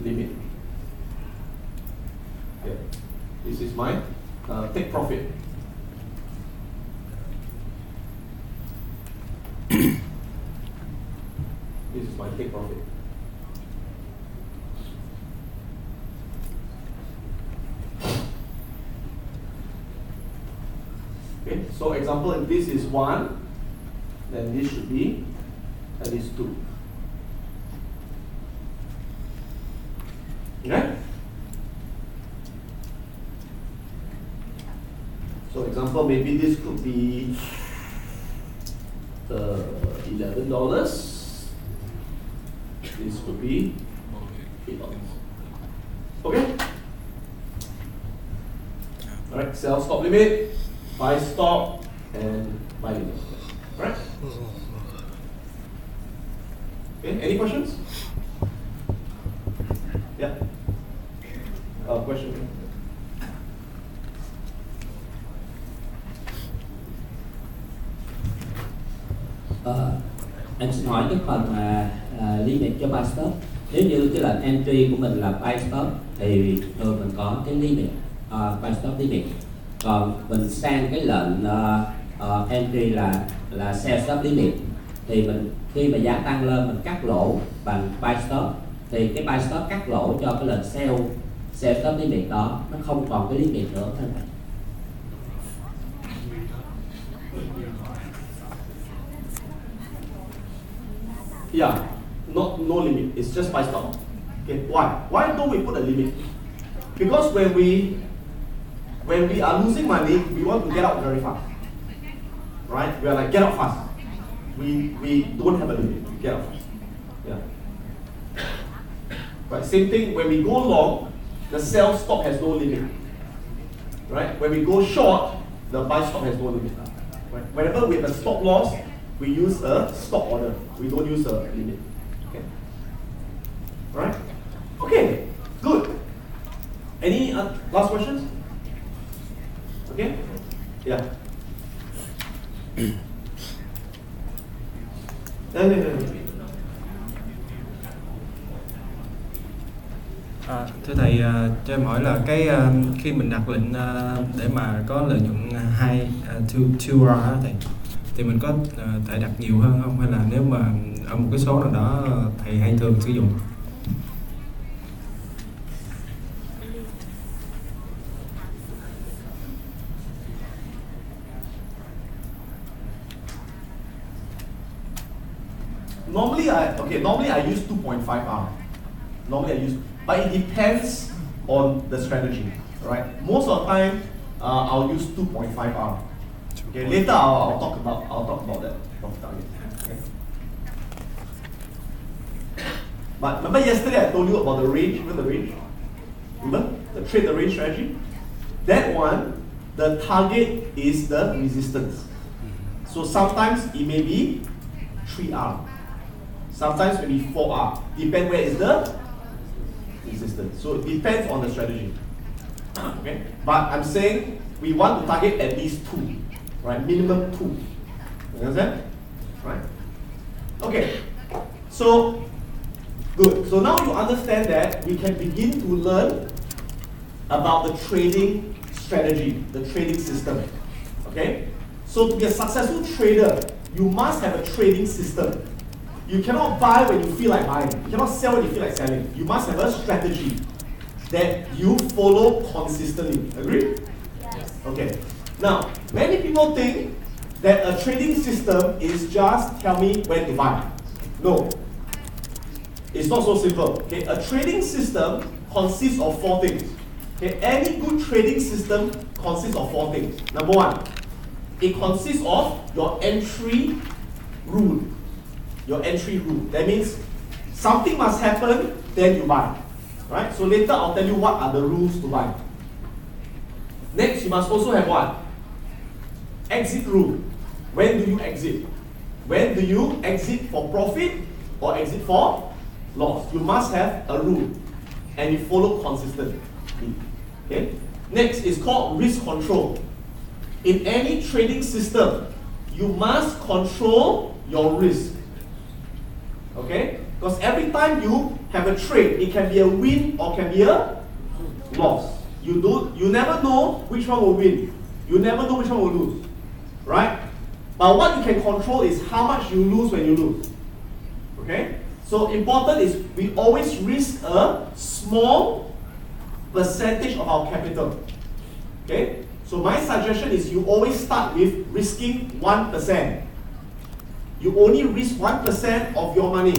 limit. Okay. This is my take profit. This is my take profit. Okay, so example, if this is 1, then this should be at least 2. Okay? So example, maybe this could be $11. This could be $8. Okay? Alright, sell stop limit, buy stop, and buy limit. Right? Okay, any questions? Yeah. Question. Em xin hỏi cái phần limit cho buy stop. Nếu như cái lệnh entry của mình là buy stop thì thường mình có cái limit buy stop limit. Còn mình sang cái lệnh entry là sell stop limit thì mình khi mà giá tăng lên mình cắt lỗ bằng buy stop thì cái buy stop cắt lỗ cho cái lệnh sell stop limit đó nó không còn cái limit nữa thôi. Yeah, no limit. It's just buy stop. Okay, why? Why don't we put a limit? Because when we are losing money, we want to get out very fast. Right? We are like, get out fast. We don't have a limit. Get out fast. Yeah. Right. Same thing when we go long, the sell stop has no limit. Right? When we go short, the buy stop has no limit. Right? Whenever we have a stop loss, we use a stop order. We don't use a limit. Okay. Right? Okay. Good. Any last questions? Okay. Yeah. Thưa thầy, cho em hỏi là cái khi mình đặt lệnh để mà có lợi nhuận 2R thì mình có thể đặt nhiều hơn không, hay là nếu mà ở một cái số nào đó thầy hay thường sử dụng? Normally I use 2.5R. Normally I use, but it depends on the strategy, right? Most of the time, I'll use 2.5R. Okay, later I'll talk about that profit target. Okay. But remember yesterday I told you about the range. Remember the range? Remember the trade the range strategy? That one, the target is the resistance. So sometimes it may be 3R. Sometimes maybe 4R. Depends where is the resistance. So it depends on the strategy. Okay? But I'm saying we want to target at least 2. Right? Minimum 2. You understand? Right? Okay. So good. So now you understand that we can begin to learn about the trading strategy, the trading system. Okay? So to be a successful trader, you must have a trading system. You cannot buy when you feel like buying. You cannot sell when you feel like selling. You must have a strategy that you follow consistently. Agree? Yes. Okay. Now, many people think that a trading system is just tell me when to buy. No. It's not so simple. Okay? A trading system consists of 4 things. Okay? Any good trading system consists of 4 things. Number 1, it consists of your entry rule. Your entry rule. That means something must happen, then you buy. Right? So later I'll tell you what are the rules to buy. Next, you must also have what? Exit rule. When do you exit? When do you exit for profit or exit for loss? You must have a rule and you follow consistently. Okay? Next is called risk control. In any trading system, you must control your risk. Okay? Because every time you have a trade, it can be a win or can be a loss. You never know which one will win. You never know which one will lose. Right? But what you can control is how much you lose when you lose. Okay? So important is we always risk a small percentage of our capital. Okay? So my suggestion is you always start with risking 1%. You only risk 1% of your money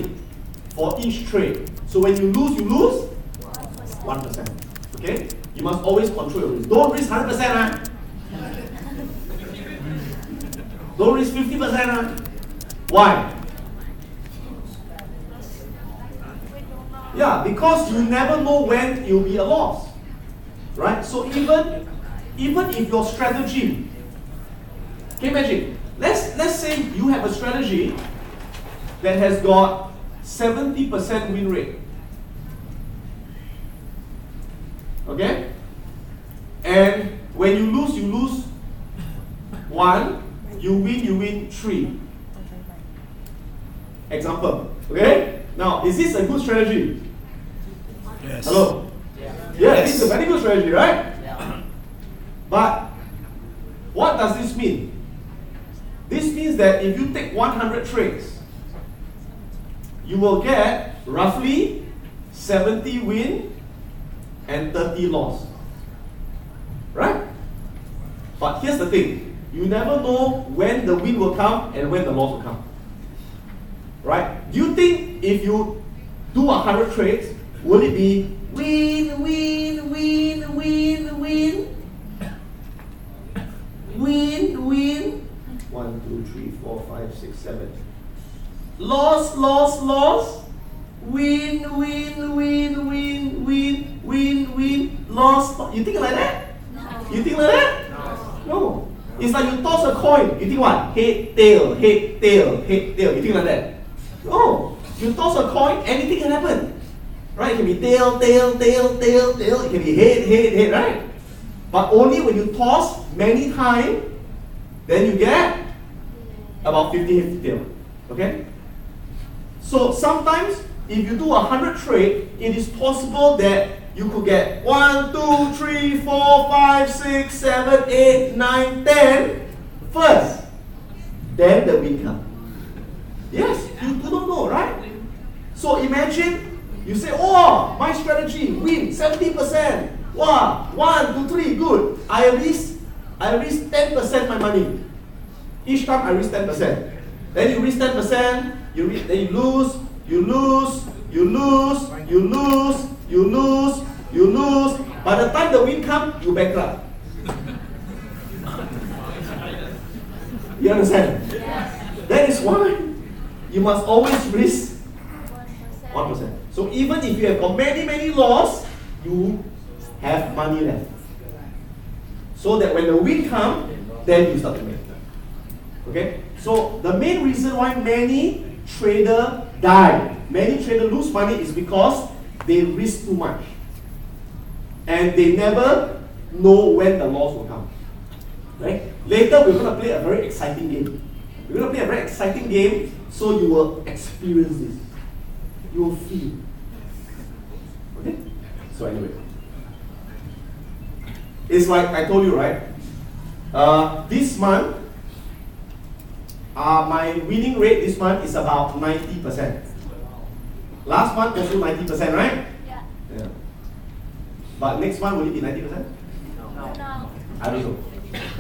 for each trade. So when you lose 1%. Okay? You must always control your risk. Don't risk 100%. Huh? Don't risk 50%. Huh? Why? Yeah, because you never know when it will be a loss. Right? So even if your strategy Okay, imagine. Let's say you have a strategy that has got 70% win rate. Okay? And when you lose 1, you win 3. Example. Okay? Now, is this a good strategy? Yes. Hello? Yeah, this is a very good strategy, right? But what does this mean? This means that if you take 100 trades, you will get roughly 70 win and 30 loss. Right? But here's the thing. You never know when the win will come and when the loss will come. Right? Do you think if you do 100 trades, will it be win, win, win, win, win? Win, win. 1, 2, 3, 4, 5, 6, 7. Loss, loss, loss. Win, win, win, win, win, win, win. Loss. You think like that? No. You think like that? No. It's like you toss a coin. You think what? Head, tail, head, tail, head, tail. You think like that? No. You toss a coin, anything can happen. Right? It can be tail, tail, tail, tail, tail. It can be head, head, head, right? But only when you toss many times, then you get about 50-50 tail. Okay? So sometimes, if you do 100 trade, it is possible that you could get 1, 2, 3, 4, 5, 6, 7, 8, 9, 10 first. Then the win comes. Yes, you don't know, right? So imagine you say, oh, my strategy, win 70%. Wow, 1, 2, 3, good. I risk 10% my money. Each time I risk 10%. Then you risk 10%, then you lose, you lose, you lose, you lose, you lose, you lose. By the time the win comes, you bankrupt. You understand? Yes. That is why you must always risk 1%. So even if you have got many loss, you have money left. So that when the win comes, then you start to make. Okay? So the main reason why many traders die, many traders lose money is because they risk too much. And they never know when the loss will come. Right? Later we're going to play a very exciting game. We're going to play a very exciting game so you will experience this. You will feel. Okay? So anyway. It's like I told you, right? This month, my winning rate this month is about 90%. Last month also 90%, right? Yeah. But next month will it be 90%? No. I don't know.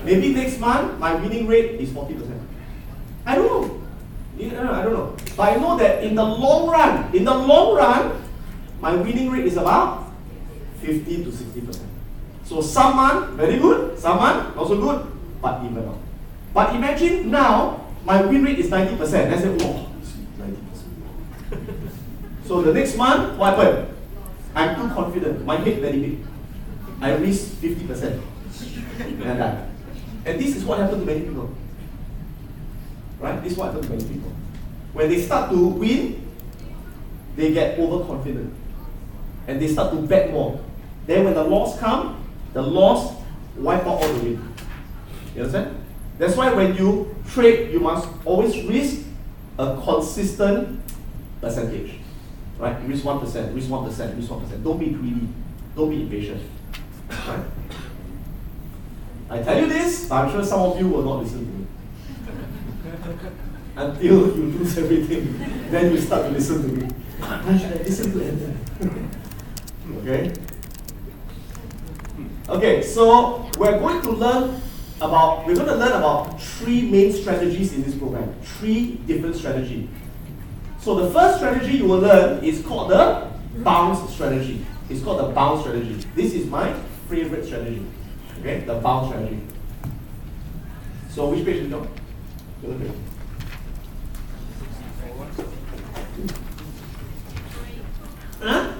Maybe next month my winning rate is 40%. I don't know. I don't know. But I know that in the long run, my winning rate is about 50 to 60%. So some month very good, some month not so good, but even out. But imagine now my win rate is 90%. I said, whoa, 90%. So the next month, what happened? I'm too confident. My head very big. I risk 50%. And I die. And this is what happened to many people. Right? This is what happened to many people. When they start to win, they get overconfident. And they start to bet more. Then when the loss comes, the loss wipe out all the win. You understand? That's why when you trade, you must always risk a consistent percentage. Right? Risk 1%, risk 1%, risk 1%. Don't be greedy. Don't be impatient. Right? I tell you this, but I'm sure some of you will not listen to me. Until you lose everything, then you start to listen to me. Why should I listen to Ender? Okay? Okay, so we're going to learn about 3 main strategies in this program. 3 different strategies. So the first strategy you will learn is called the bounce strategy. It's called the bounce strategy. This is my favorite strategy. Okay, the bounce strategy. So which page is it on? The other page. Huh?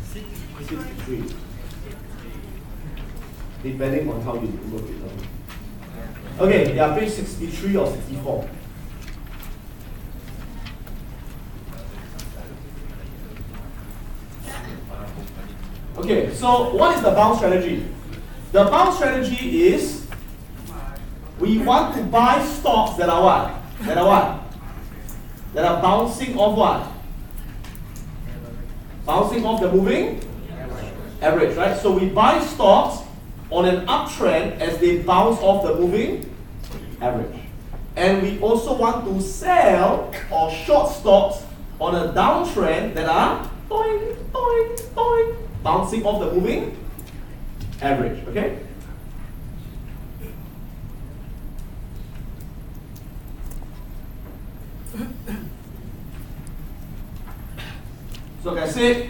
63. Depending on how you work it out. Okay, yeah, page 63 or 64. Okay, so what is the bounce strategy? The bounce strategy is we want to buy stocks that are what? That are what? That are bouncing off what? Bouncing off the moving average, right? So we buy stocks on an uptrend as they bounce off the moving average. And we also want to sell or short stocks on a downtrend that are boing, boing, boing, bouncing off the moving average, okay? So like I said,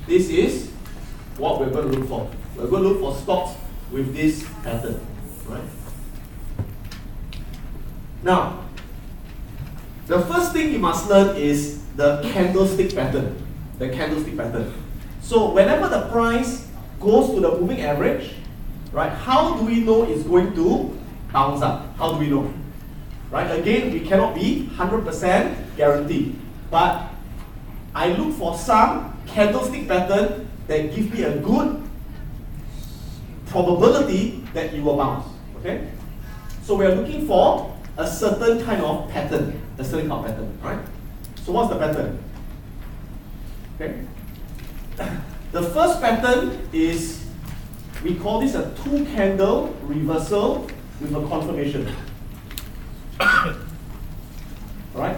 this is what we're going to look for. We're going to look for stocks with this pattern, right? Now, the first thing you must learn is the candlestick pattern. The candlestick pattern. So whenever the price goes to the moving average, right, how do we know it's going to bounce up? How do we know? Right? Again, we cannot be 100% guaranteed. But I look for some candlestick pattern that gives me a good probability that it will bounce. Okay? So we are looking for a certain kind of pattern. A certain kind of pattern, right? So what's the pattern? Okay? The first pattern is, we call this a 2-candle reversal with a confirmation. Alright?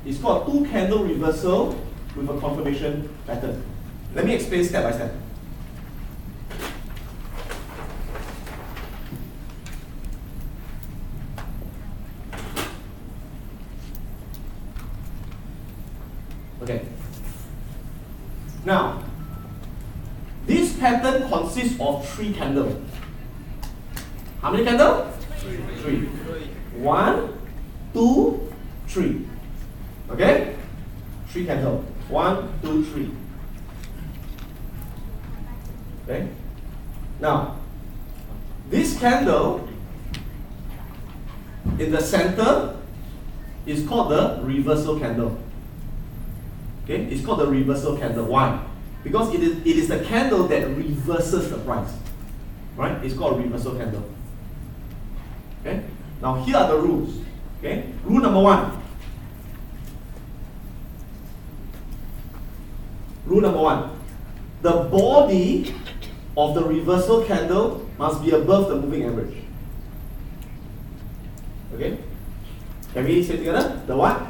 It's called a 2-candle reversal with a confirmation pattern. Let me explain step by step. Okay. Now, this pattern consists of 3 candles. How many candles? 3. 1, 2, 3. Okay? 3 candles. 1, 2, 3. Okay? Now, this candle in the center is called the reversal candle. Okay? It's called the reversal candle. Why? Because it is the candle that reverses the price. Right? It's called a reversal candle. Okay? Now here are the rules. Okay? Rule number 1. Rule number 1. The body of the reversal candle must be above the moving average. Okay? Can we say together? The what?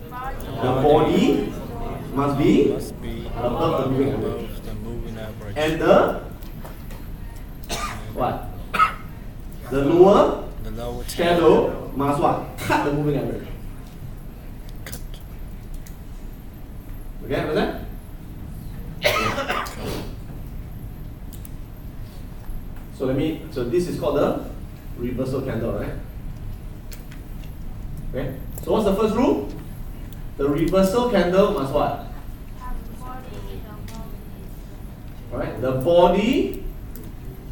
The body must be above the moving average. And the what? The lower shadow must what? Cut the moving average. Okay, understand? So this is called the reversal candle, right? Okay. So what's the first rule? The reversal candle must what? Right? The body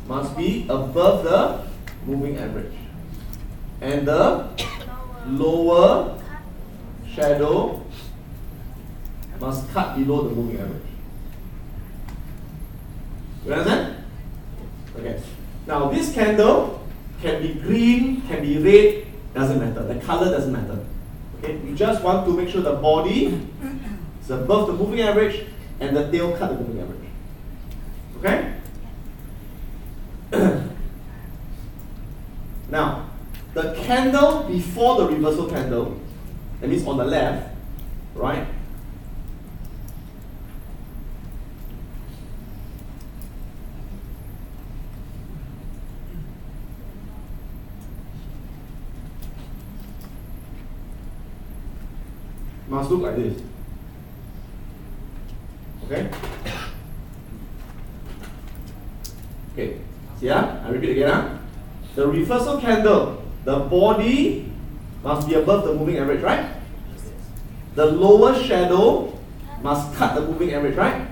must be above the moving average. And the lower shadow must cut below the moving average. You understand? Okay. Now this candle can be green, can be red, doesn't matter. The color doesn't matter. Okay? We just want to make sure the body is above the moving average and the tail cut the moving average. Okay? Now, the candle before the reversal candle, that means on the left, right? Must look like this. Okay? Okay. See, I repeat again. The reversal candle, the body must be above the moving average, right? The lower shadow must cut the moving average, right?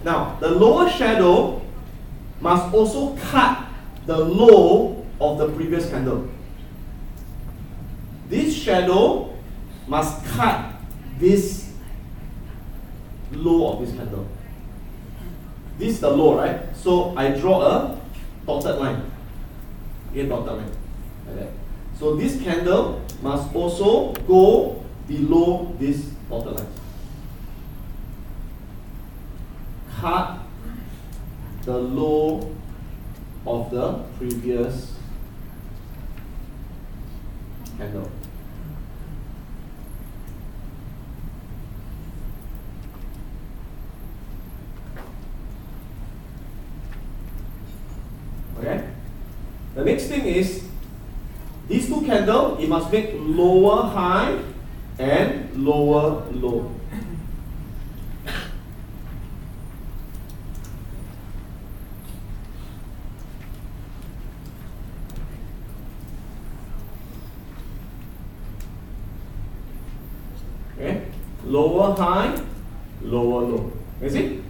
Now, the lower shadow must also cut the low of the previous candle. This shadow must cut this low of this candle. This is the low, right? So I draw a dotted line. A dotted line. Like that. So this candle must also go below this dotted line. Cut the low of the previous candle. Okay? The next thing is these two candles, it must make lower high and lower low. Okay? Lower high, lower low. You see?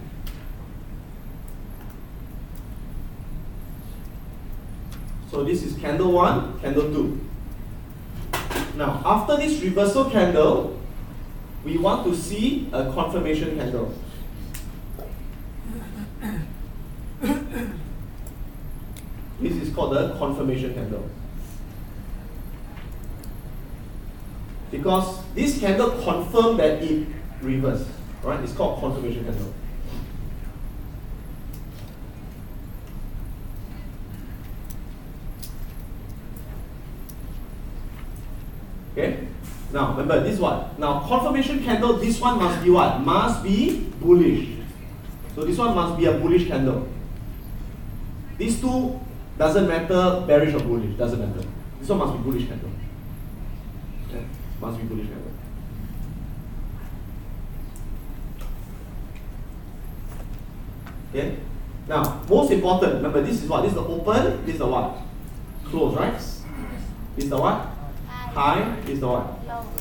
So this is candle 1, candle 2. Now, after this reversal candle, we want to see a confirmation candle. This is called the confirmation candle. Because this candle confirms that it reversed. Right? It's called confirmation candle. Okay? Now remember this one. Now confirmation candle, this one must be what? Must be bullish. So this one must be a bullish candle. These two doesn't matter bearish or bullish, doesn't matter. This one must be bullish candle. Okay? Must be bullish candle. Okay? Now, most important, remember this is what? This is the open, this is the what? Close, right? This is the what? High, this is the what?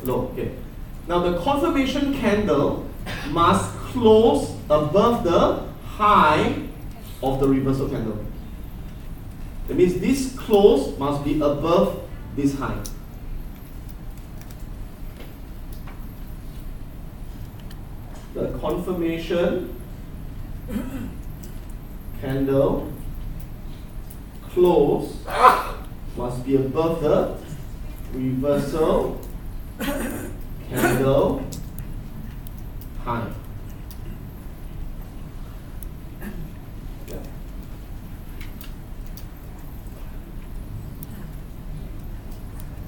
Low. Okay. Now the confirmation candle must close above the high of the reversal candle. That means this close must be above this high. The confirmation candle close must be above the reversal candle high. Yeah.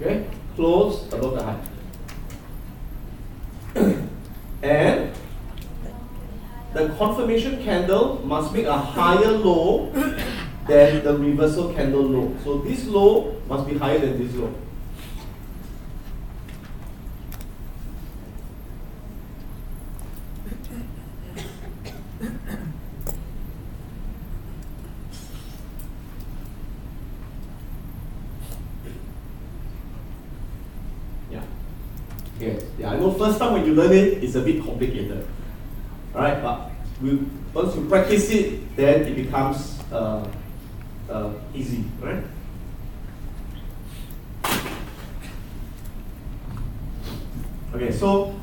Okay, close above the high. And the confirmation candle must make a higher low than the reversal candle low. So this low must be higher than this low. Yeah, I know first time when you learn it, it's a bit complicated. Alright, but once you practice it, then it becomes easy, right? Okay, so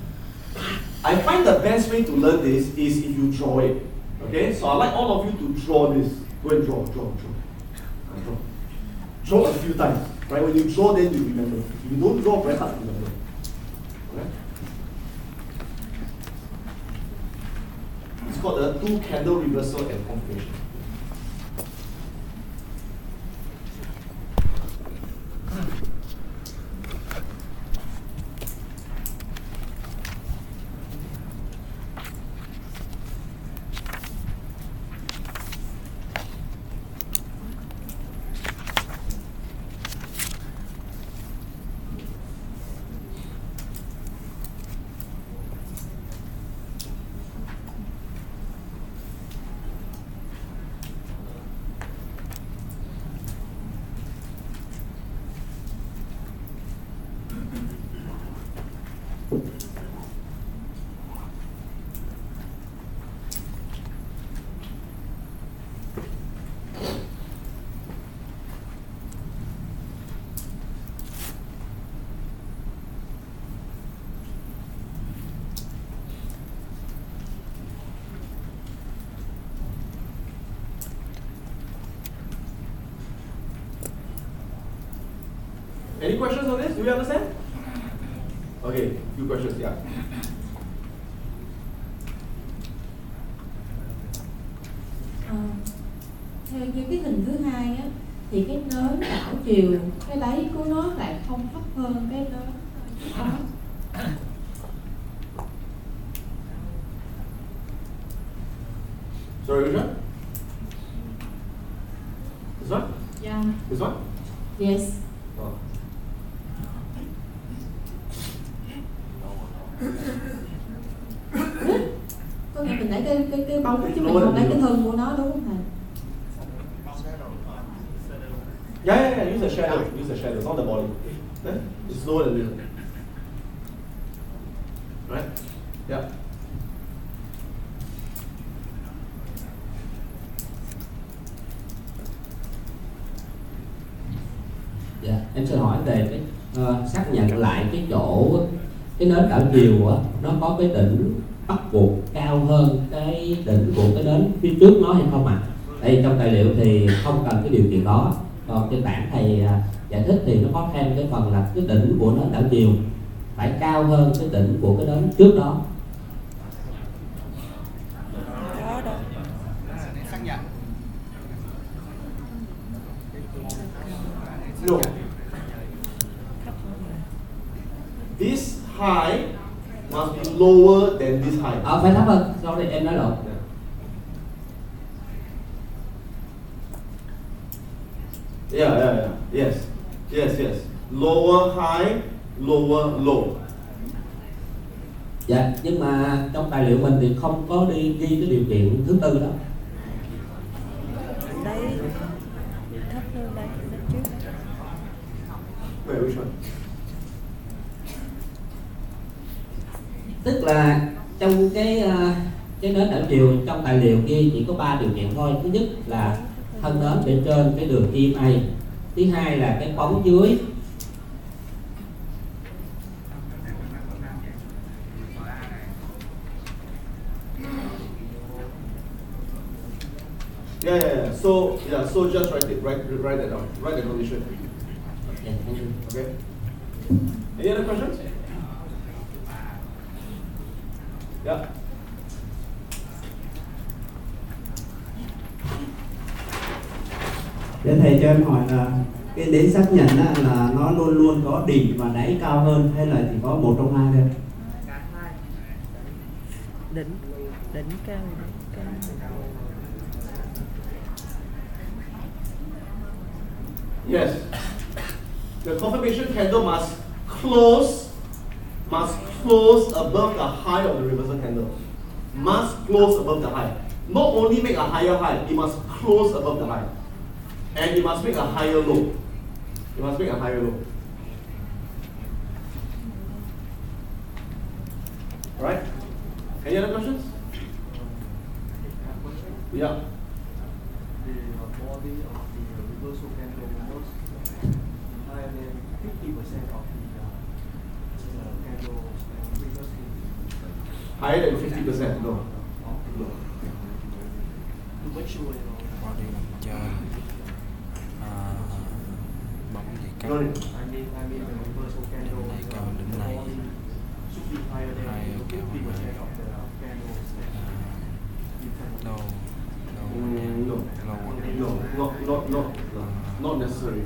I find the best way to learn this is if you draw it. Okay, so I'd like all of you to draw this. Go and draw. Draw a few times. Right? When you draw, then you remember. If you don't draw, very hard to remember. Okay? It's called a 2 candle reversal and confirmation. Any questions on this? Do you understand? Okay, few questions, yeah. Theo như cái hình thứ hai á, thì cái nến đảo chiều, cái đáy của nó lại không thấp hơn cái nến trước đó. Sorry, which one? This one? Yeah. This one? Yes. Oh. Có nghĩa mình lấy cái bóng chứ mình không lấy cái thân của nó, đúng không thầy? Yeah, use the shadow. Use the shadow, not the body. Okay? It's lower than little. Right? Yeah. Dạ, em xin hỏi về cái xác nhận lại cái chỗ cái nến đảo chiều á, nó có cái đỉnh bắt buộc cao hơn cái đỉnh của cái nến phía trước nó hay không ạ? Đây trong tài liệu thì không cần cái điều kiện đó, còn trên bảng thầy giải thích thì nó có thêm cái phần là cái đỉnh của nến đảo chiều phải cao hơn cái đỉnh của cái nến trước đó. No. This high must be lower than this high. Phải thấp hơn, sorry em nói lộn. Yeah. Yes. Lower high, lower low. Dạ, nhưng mà trong tài liệu mình thì không có ghi cái điều kiện thứ tư đó. Đấy thấp hơn đây trước. Wait, which one? Tức là trong cái nến đảo chiều trong tài liệu ghi chỉ có 3 điều kiện thôi. Thứ nhất là thân nến để trên cái đường EMA. Thứ hai là cái bóng dưới. Yeah. So just write that down. Write the condition. Yeah, thank you. Okay. Any other questions? Yeah. Để thầy cho em hỏi là cái đế xác nhận là nó luôn luôn có đỉnh và đáy cao hơn hay là chỉ có một trong hai thôi? Đỉnh cao. Yes. The confirmation candle must close above the high of the reversal candle. Must close above the high. Not only make a higher high, it must close above the high. And it must make a higher low. Right? Any other questions? Yeah. The body of the reversal candle was higher than 50% of the candle previously. Higher than 50%? No. To make sure body làm trên bóng gì cao. I mean the reversal candle Đỉnh này cao, đỉnh này should be higher than 50% of the candles that you can Not necessary.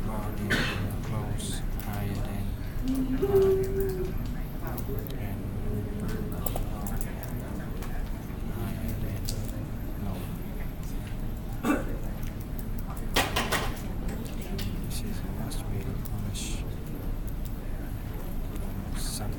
Body close higher than this is must be polished sun.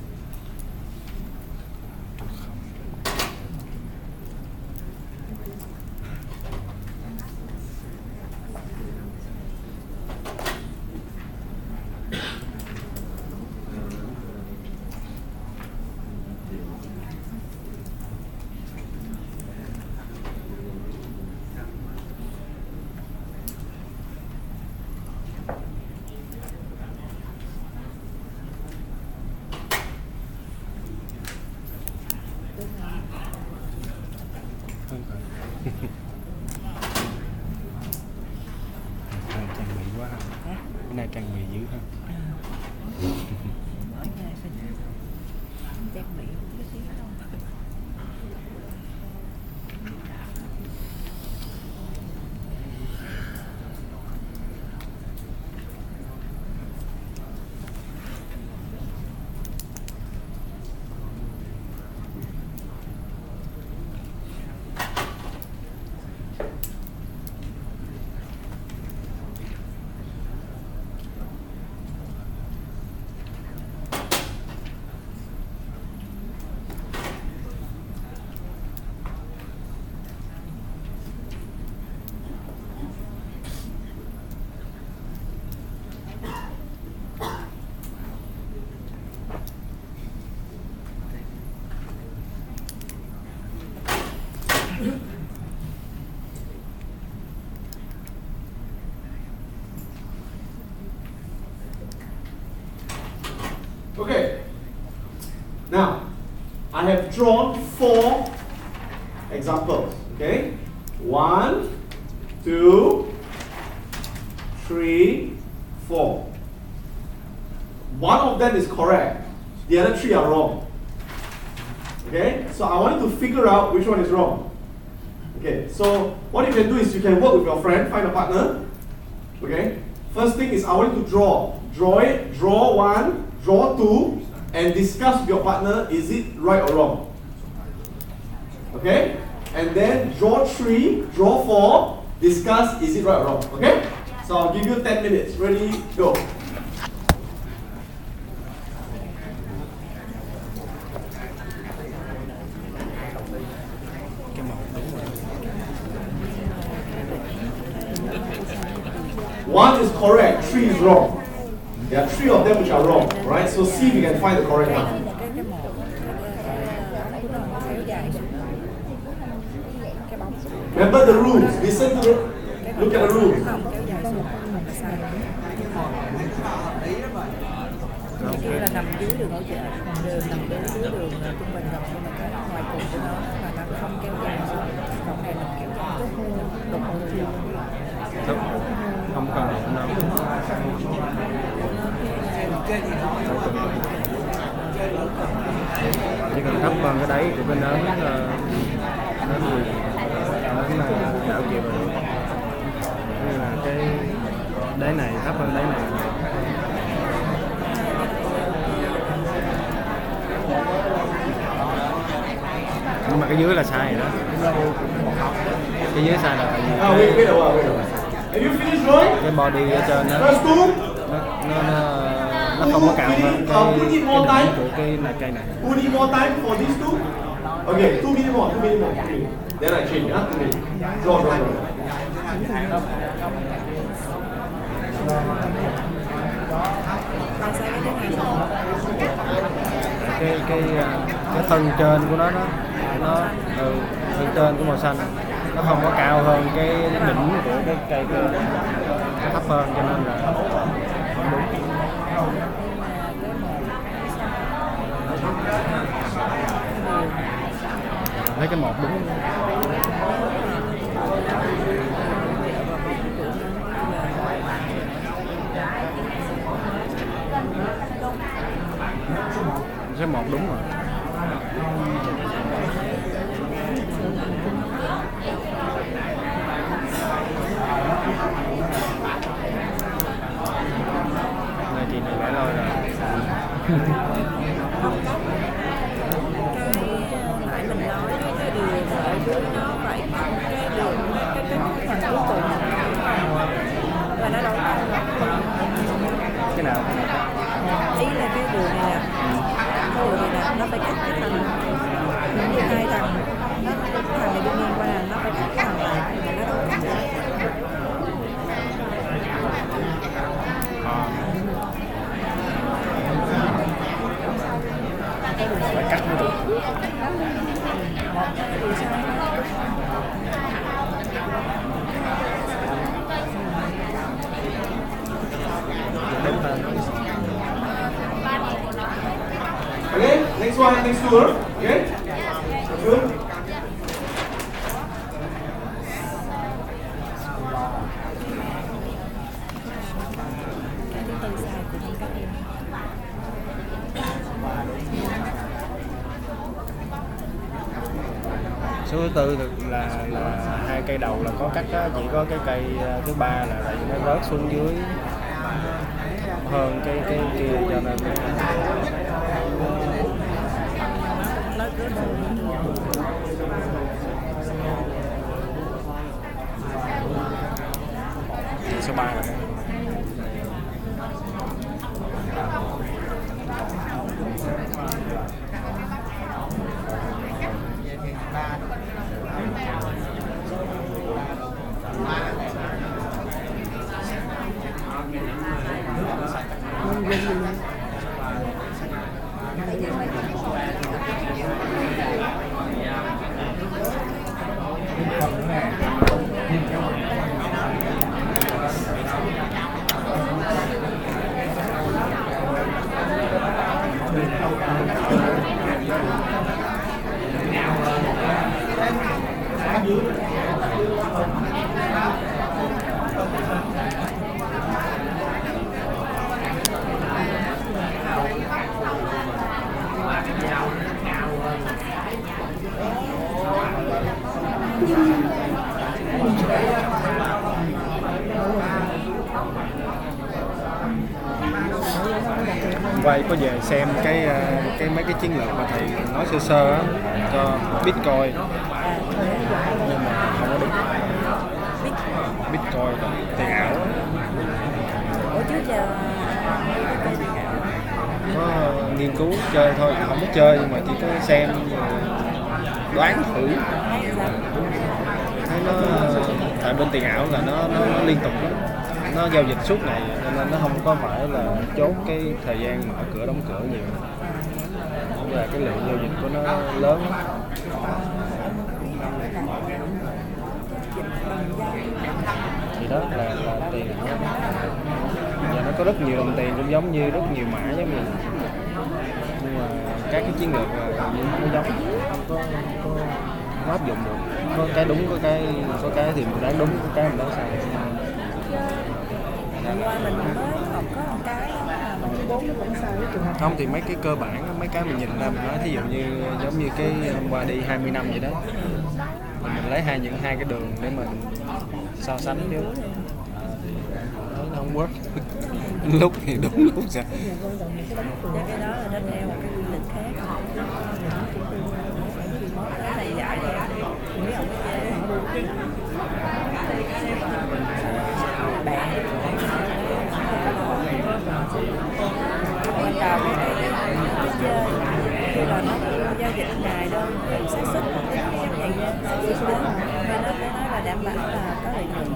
Cái này trang bị quá ha. Cái này trang bị Okay. Now, I have drawn 4 examples. Okay. 1, 2, 3, 4. One of them is correct. The other 3 are wrong. Okay. So I want you to figure out which one is wrong. Okay. So what you can do is you can work with your friend, find a partner. Okay. First thing is I want you to draw. Draw it. Draw 1. Draw 2 and discuss with your partner, is it right or wrong? Okay? And then draw 3, draw 4, discuss, is it right or wrong? Okay? So I'll give you 10 minutes. Ready, go. One is correct, 3 is wrong. There are 3 of them which are wrong, right? So see if you can find the correct one. Remember the rules. Listen to the, look at the rules. Kia là nằm dưới đường hỗ trợ, đường nằm dưới đường trung bình rộng, nhưng mà cái ngoài cùng của nó là nó không kéo dài xuống, còn này mình kéo dài đục không cần đâu. Chỉ cần thấp hơn cái đáy của cái nến đảo chiều rồi. Như là cái đáy này thấp hơn đáy này. Nhưng mà cái dưới là sai rồi đó. Cái dưới sai là tại vì cái body ở trên nó không có cao hơn cái đỉnh của cái là cây này. Who need more time for these two? Okay, 2 minutes more, 2 minutes more. Then I change, 2 minutes. Draw. Cái thân trên của nó thân trên của màu xanh nó không có cao hơn cái đỉnh của cái cây kia, nó thấp hơn cho nên là không đúng. Lấy cái một đúng. Cái một đúng rồi. Này chị này bẻ lôi rồi. Nãy mình nói cái đường ở dưới nó phải cái đường cái phần cuối cùng và nó đâu cái nào? Ý là cái đường này nè, cái đường này nè, nó phải cắt cái thằng như 2 thằng, nó thằng này đi ngang qua là nó phải cắt cái thằng này thì nó đâu cắt được. Phải cắt mới được. Okay, next one, next tour. Okay? Good. Số thứ tư là hai cây đầu là có cắt á, chỉ có cái cây thứ ba là tại vì nó rớt xuống dưới hơn cái kia cho nên số 3 rồi. Quay có về xem cái mấy cái chiến lược mà thầy nói sơ sơ á cho Bitcoin nhưng mà không có đúng. Bitcoin là tiền ảo. Ủa trước giờ có nghiên cứu chơi thôi, không có chơi nhưng mà chỉ có xem đoán thử. Thấy nó tại bên tiền ảo là nó liên tục lắm. Nó giao dịch suốt ngày nên nó không có phải là chốt cái thời gian mở cửa đóng cửa nhiều, là cái lượng giao dịch của nó lớn. Thì đó là tiền ảo. Và nó có rất nhiều đồng tiền cũng giống như rất nhiều mã giống như, nhưng mà các cái chiến lược là không có giống, không áp dụng được. Có cái đúng, có cái thì mình đoán đúng, có cái mình đoán sai. qua mình mới học có một cái là mình 4 nó cũng sai trường hợp. Không thì mấy cái cơ bản, mấy cái mình nhìn ra mình nói thí dụ như giống như cái hôm qua đi 20 năm vậy đó, mình lấy hai cái đường để mình so sánh chứ thấy nó không work. Lúc thì đúng lúc sao. Cái đó là nó theo một cái quy định khác. Cái này dạy rồi biết không cái bạn ban đầu cái chơi khi mà nó giao dịch ngày đơn xác suất tính cái vậy xác suất lớn nên nó phải nói là đảm bảo là có lợi nhuận,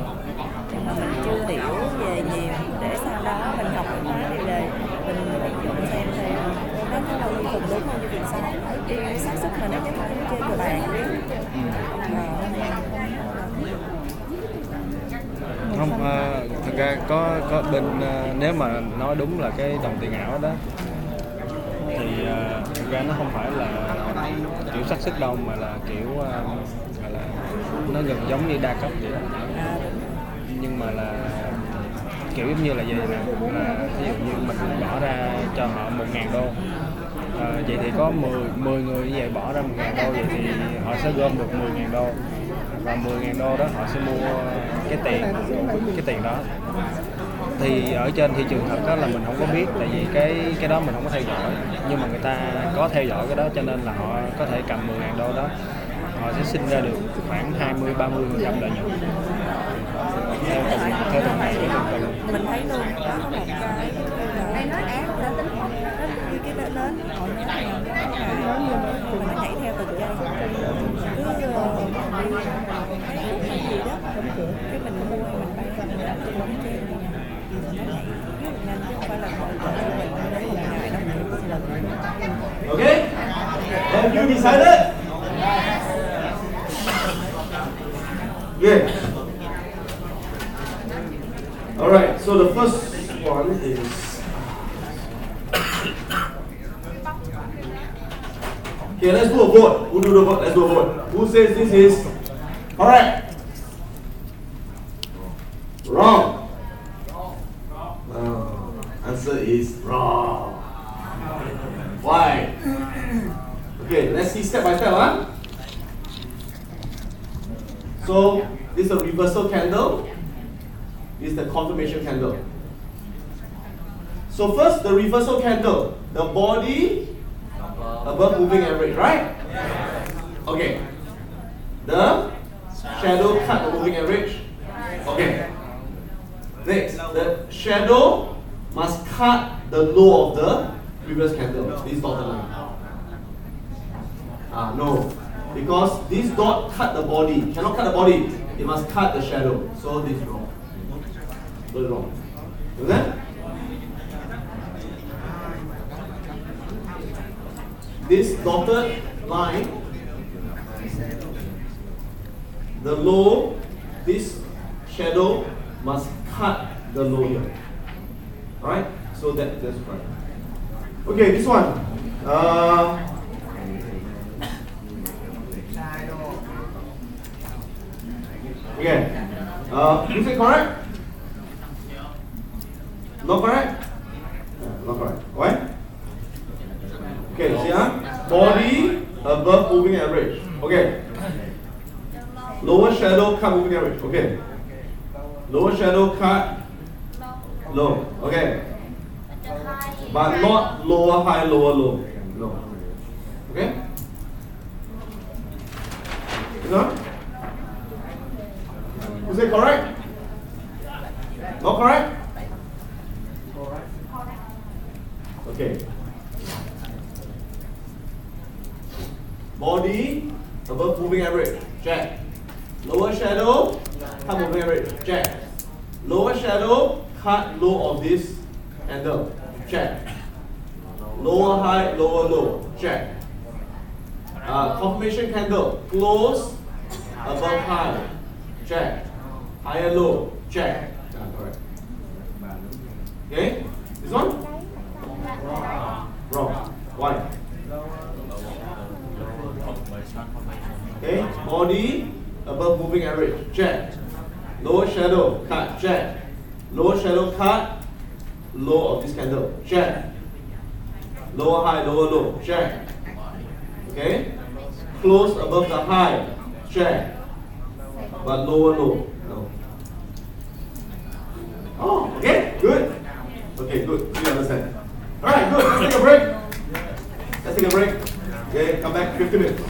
nhưng mà mình chưa hiểu về nhiều để sau đó mình học cái khóa này đề mình ứng dụng xem thì nó có đâu như phần đúng không như phần sai, cái xác suất mà nó giống như chơi cờ bạc không. Thực ra có bên nếu mà nói đúng là cái đồng tiền ảo đó thì thực ra nó không phải là kiểu xác suất đâu mà là kiểu gọi là nó gần giống như đa cấp vậy đó, nhưng mà là kiểu giống như là vậy là ví dụ như mình bỏ ra cho họ 1.000 đô. Vậy thì có 10 người như vậy bỏ ra 1.000 đô, vậy thì họ sẽ gom được 10.000 đô và 10.000 đô đó họ sẽ mua cái tiền đó. Thì ở trên thị trường thật đó là mình không có biết, tại vì cái đó mình không có theo dõi, nhưng mà người ta có theo dõi cái đó cho nên là họ có thể cầm 10.000 đô đó, họ sẽ sinh ra được khoảng 20-30% lợi nhuận theo từng ngày. Mình thấy luôn có một cái là ác đó tính như cái lớn họ nói là mình nhảy theo từng giây cứ thấy gì đó cái mình mua mình bay mình làm cái bóng trên này nó nhảy rất nhanh chứ không phải là mọi người mình đến một ngày đóng cửa một lần. Okay? Have you decided? Good. Alright, so the first one is okay, let's do a vote. Who do the vote? Let's do a vote. Who says this is correct? Wrong. Answer is wrong. Why? Okay, let's see step by step, huh? So this is a reversal candle. This is the confirmation candle. So first, the reversal candle, the body above moving average, right? Okay. The shadow cut the moving average. Okay. Next, the shadow must cut the low of the previous candle. This dotted line. No, because this dot cut the body. Cannot cut the body. It must cut the shadow. So this is wrong. So it's wrong. Okay? This dotted line, the low, this shadow must cut the low here. Alright? So that's right. Okay, this one. Okay. Is it correct? Not correct? Not correct. Why? Okay, see body above moving average. Okay. Lower shadow cut moving average. Okay. Lower shadow cut low. Okay. But not lower high, lower low. No. Okay? Is it correct? Not correct? Okay. Body above moving average, check. Lower shadow, cut moving average, check. Lower shadow, cut low of this candle, check. Lower high, lower low, check. Confirmation candle, close above high, check. Higher low, check. Correct. Okay, this one? Wrong. Why? Okay, body above moving average, check. Lower shadow, cut, check. Lower shadow, cut, low of this candle, check. Lower high, lower low, check. Okay, close above the high, check. But lower low, no. Oh, okay, good. Okay, good. You understand. Alright, good. Let's take a break. Okay, come back 50 minutes.